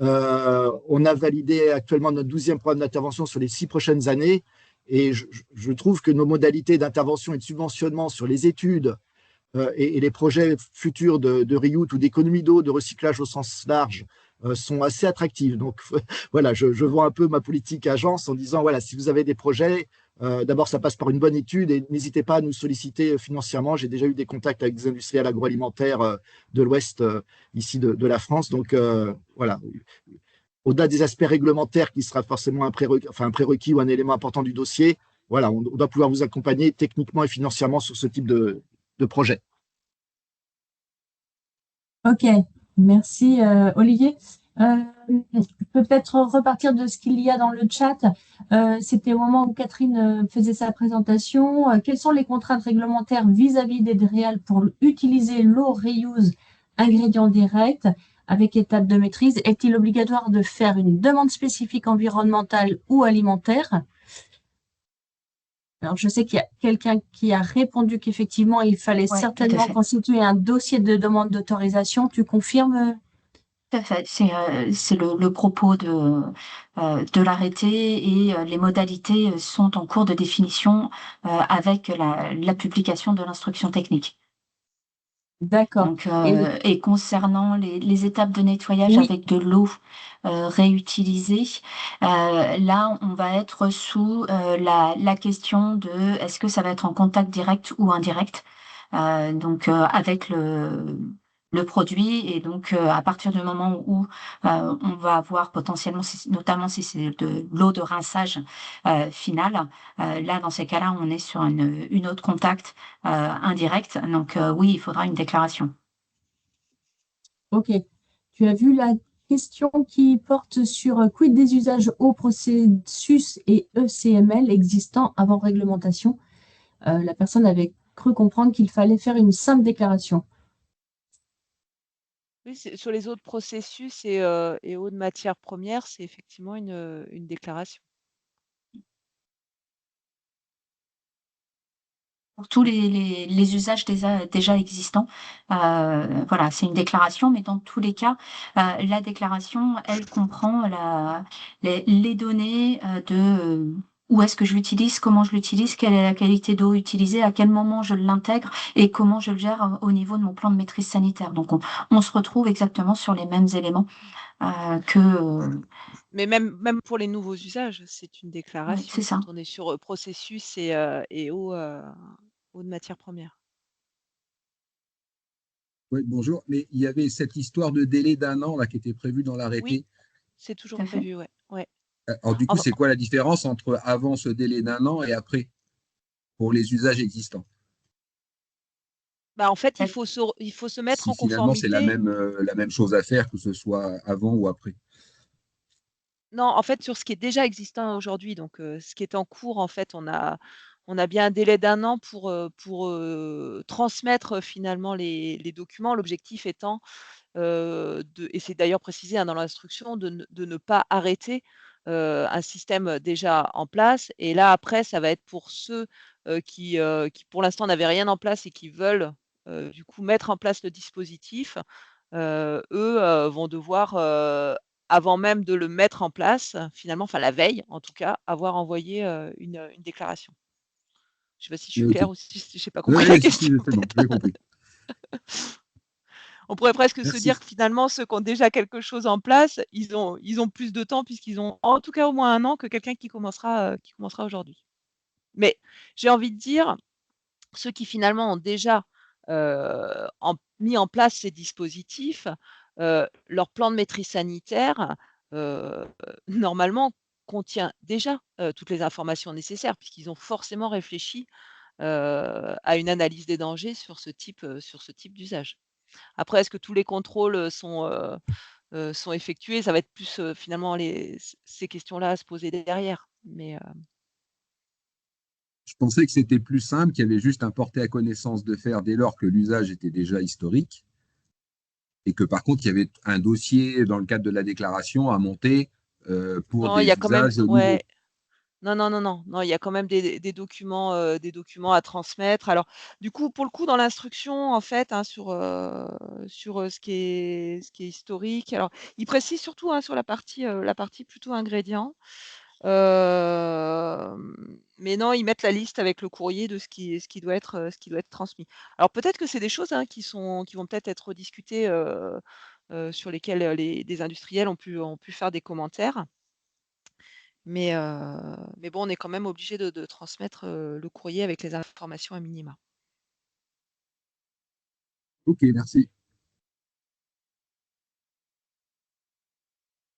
Speaker 4: On a validé actuellement notre 12e programme d'intervention sur les 6 prochaines années. Et je trouve que nos modalités d'intervention et de subventionnement sur les études et les projets futurs de reuse ou d'économie d'eau, de recyclage au sens large, sont assez attractives. Donc, voilà, je vois un peu ma politique agence en disant, voilà, si vous avez des projets, d'abord, ça passe par une bonne étude et n'hésitez pas à nous solliciter financièrement. J'ai déjà eu des contacts avec des industriels agroalimentaires de l'Ouest, ici de la France. Donc, voilà. Au-delà des aspects réglementaires qui sera forcément un prérequis ou un élément important du dossier, voilà, on doit pouvoir vous accompagner techniquement et financièrement sur ce type de projet.
Speaker 2: Ok, merci Olivier. Je peux peut-être repartir de ce qu'il y a dans le chat. C'était au moment où Catherine faisait sa présentation. Quelles sont les contraintes réglementaires vis-à-vis des DREAL pour utiliser l'eau reuse ingrédient direct avec étape de maîtrise? Est-il obligatoire de faire une demande spécifique environnementale ou alimentaire? Alors, je sais qu'il y a quelqu'un qui a répondu qu'effectivement, il fallait
Speaker 3: Ouais, tout à
Speaker 2: certainement
Speaker 3: fait.
Speaker 2: constituer un dossier de demande d'autorisation. Tu confirmes?
Speaker 3: Tout à fait. C'est le propos de l'arrêté et les modalités sont en cours de définition avec la publication de l'instruction technique.
Speaker 2: D'accord.
Speaker 3: Donc,
Speaker 2: Et
Speaker 3: et concernant les étapes de nettoyage
Speaker 2: oui,
Speaker 3: avec de l'eau réutilisée, là, on va être sous la question de est-ce que ça va être en contact direct ou indirect, donc avec le produit. Et donc, à partir du moment où on va avoir potentiellement, notamment si c'est de l'eau de rinçage finale, là, dans ces cas-là, on est sur une eau de contact indirect. Donc, oui, il faudra une déclaration.
Speaker 2: ok. Tu as vu la question qui porte sur quid des usages au processus et ECML existants avant réglementation. La personne avait cru comprendre qu'il fallait faire une simple déclaration.
Speaker 5: Oui, sur les autres processus et eau de matière première, c'est effectivement une déclaration.
Speaker 3: Pour tous les usages déjà existants, voilà, c'est une déclaration, mais dans tous les cas, la déclaration, elle comprend les données de où est-ce que je l'utilise, comment je l'utilise, quelle est la qualité d'eau utilisée, à quel moment je l'intègre et comment je le gère au niveau de mon plan de maîtrise sanitaire. Donc, on se retrouve exactement sur les mêmes éléments que...
Speaker 5: Mais même pour les nouveaux usages, c'est une
Speaker 3: ouais,
Speaker 5: déclaration
Speaker 3: c'est ça.
Speaker 5: quand on est sur processus et eau de matière première.
Speaker 6: Oui, bonjour. Mais il y avait cette histoire de délai d'1 an là, qui était prévue dans
Speaker 5: Oui,
Speaker 6: l'arrêté.
Speaker 5: c'est
Speaker 3: Tout
Speaker 5: toujours
Speaker 3: à fait.
Speaker 5: prévu, ouais. Ouais.
Speaker 6: Alors, du coup,
Speaker 5: Enfin,
Speaker 6: c'est quoi la différence entre avant ce délai d'1 an et après pour les usages existants?
Speaker 5: bah, en fait, il faut se mettre
Speaker 6: Si
Speaker 5: en
Speaker 6: finalement, c'est
Speaker 5: conformité.
Speaker 6: la même chose à faire, que ce soit avant ou après.
Speaker 5: Non, en fait, sur ce qui est déjà existant aujourd'hui, donc ce qui est en cours, en fait, on a bien un délai d'1 an pour transmettre finalement les documents. L'objectif étant, et c'est d'ailleurs précisé, hein, dans l'instruction, de ne pas arrêter, un système déjà en place. Et là, après, ça va être pour ceux, qui pour l'instant n'avaient rien en place et qui veulent, du coup mettre en place le dispositif. Eux, vont devoir, avant même de le mettre en place, finalement, enfin la veille en tout cas, avoir envoyé, une déclaration. Je sais pas si je suis
Speaker 6: Ok.
Speaker 5: claire ou si j'ai pas compris la
Speaker 6: Oui, si,
Speaker 5: question
Speaker 6: c'est bon, j'ai
Speaker 5: peut-être.
Speaker 6: compris.
Speaker 5: On pourrait presque se dire
Speaker 6: Merci.
Speaker 5: que finalement, ceux qui ont déjà quelque chose en place, ils ont plus de temps puisqu'ils ont en tout cas au moins 1 an que quelqu'un qui commencera aujourd'hui. Mais j'ai envie de dire, ceux qui finalement ont déjà, mis en place ces dispositifs, leur plan de maîtrise sanitaire, normalement contient déjà, toutes les informations nécessaires puisqu'ils ont forcément réfléchi, à une analyse des dangers sur ce type d'usage. Après, est-ce que tous les contrôles, sont effectués? Ça va être plus, finalement ces questions-là à se poser derrière. Mais,
Speaker 6: Je pensais que c'était plus simple, qu'il y avait juste un porté à connaissance de faire dès lors que l'usage était déjà historique et que par contre, il y avait un dossier dans le cadre de la déclaration à monter pour
Speaker 5: non, il y a
Speaker 6: des
Speaker 5: quand même
Speaker 6: usages nouveaux.
Speaker 5: ouais. Non, non, non, non, non, il y a quand même des documents à transmettre. Alors, du coup, pour le coup, dans l'instruction, en fait, hein, sur ce qui est historique. Alors, il précise surtout, hein, sur la partie plutôt ingrédients. Mais non, ils mettent la liste avec le courrier de ce qui doit être transmis. Alors, peut-être que c'est des choses, hein, qui vont peut-être être discutées, sur lesquelles des industriels ont pu faire des commentaires. Mais bon, on est quand même obligé de transmettre, le courrier avec les informations à minima.
Speaker 6: Ok, merci.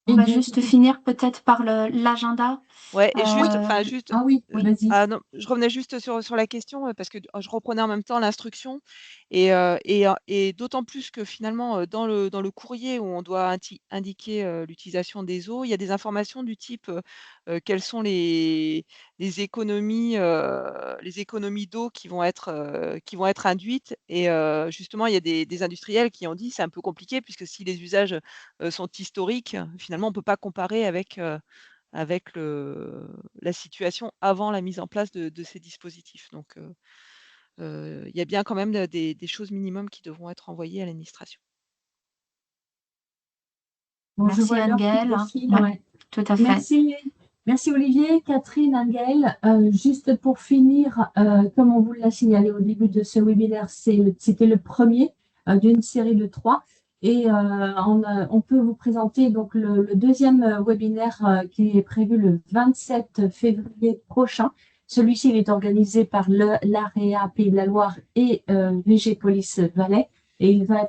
Speaker 2: Et
Speaker 3: va juste finir peut-être par l'agenda.
Speaker 5: Ouais, et juste,
Speaker 2: Ah oui,
Speaker 3: Oui.
Speaker 2: vas-y.
Speaker 5: Ah non, je revenais juste sur la question parce que je reprenais en même temps l'instruction et d'autant plus que finalement dans le courrier où on doit indiquer l'utilisation des eaux, il y a des informations du type quelles sont les économies d'eau qui vont être induites et justement il y a des industriels qui ont dit c'est un peu compliqué puisque si les usages sont historiques, finalement on peut pas comparer avec la situation avant la mise en place de ces dispositifs. Donc, il y a bien quand même des choses minimum qui devront être envoyées à l'administration.
Speaker 2: Bon, je
Speaker 3: Merci
Speaker 2: vois l'heure qui
Speaker 3: Anne-Gaëlle.
Speaker 2: défile,
Speaker 3: Ouais,
Speaker 2: ouais.
Speaker 3: tout à fait.
Speaker 2: Merci Olivier, Catherine, Anne-Gaëlle. Juste pour finir, comme on vous l'a signalé au début de ce webinaire, c'était le premier d'une série de 3. Et on peut vous présenter donc le deuxième webinaire qui est prévu le 27 février prochain. Celui-ci il est organisé par l'AREA Pays de la Loire et VG Police Valais. Et il va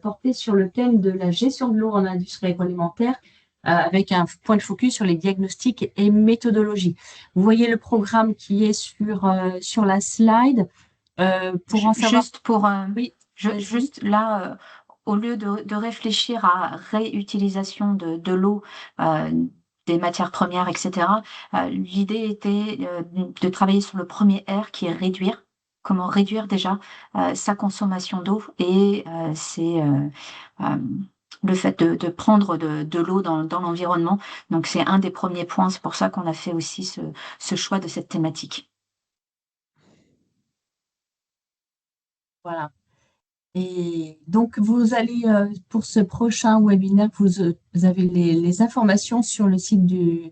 Speaker 2: porter sur le thème de la gestion de l'eau en industrie agroalimentaire avec un point de focus sur les diagnostics et méthodologies. Vous voyez le programme qui est sur la slide. Pour en savoir...
Speaker 3: Juste pour...
Speaker 2: Oui,
Speaker 3: juste là, au lieu de réfléchir à réutilisation de l'eau, des matières premières, etc., l'idée était de travailler sur le premier R qui est réduire. Comment réduire déjà sa consommation d'eau et c'est le fait de prendre de l'eau dans l'environnement. Donc c'est un des premiers points, c'est pour ça qu'on a fait aussi ce choix de cette thématique.
Speaker 2: Voilà. Et donc, vous allez, pour ce prochain webinaire, vous avez les informations sur le site de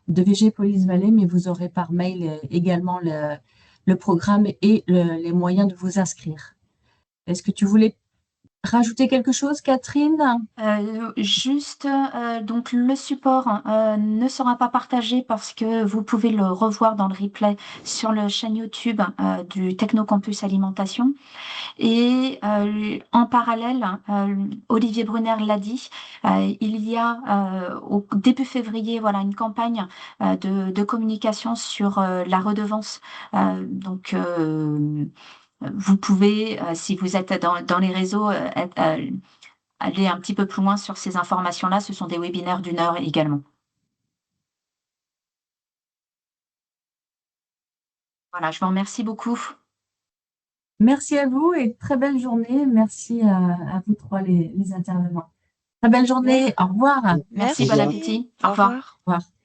Speaker 2: VG Police Valais, mais vous aurez par mail également le programme et les moyens de vous inscrire. Est-ce que tu voulais rajouter quelque chose, Catherine?
Speaker 3: Juste, donc le support ne sera pas partagé parce que vous pouvez le revoir dans le replay sur la chaîne YouTube du Technocampus Alimentation. Et en parallèle, Olivier Brunner l'a dit, il y a au début février, voilà, une campagne de communication sur la redevance. Donc vous pouvez, si vous êtes dans les réseaux, aller un petit peu plus loin sur ces informations-là. Ce sont des webinaires d'1 heure également. Voilà, je vous remercie beaucoup.
Speaker 2: Merci à vous et très belle journée. Merci à vous trois, les intervenants. Très belle journée. Au revoir.
Speaker 3: Merci,
Speaker 4: Au
Speaker 3: bon
Speaker 4: revoir.
Speaker 3: appétit.
Speaker 5: Au
Speaker 3: Au revoir.
Speaker 5: revoir.
Speaker 2: Au revoir.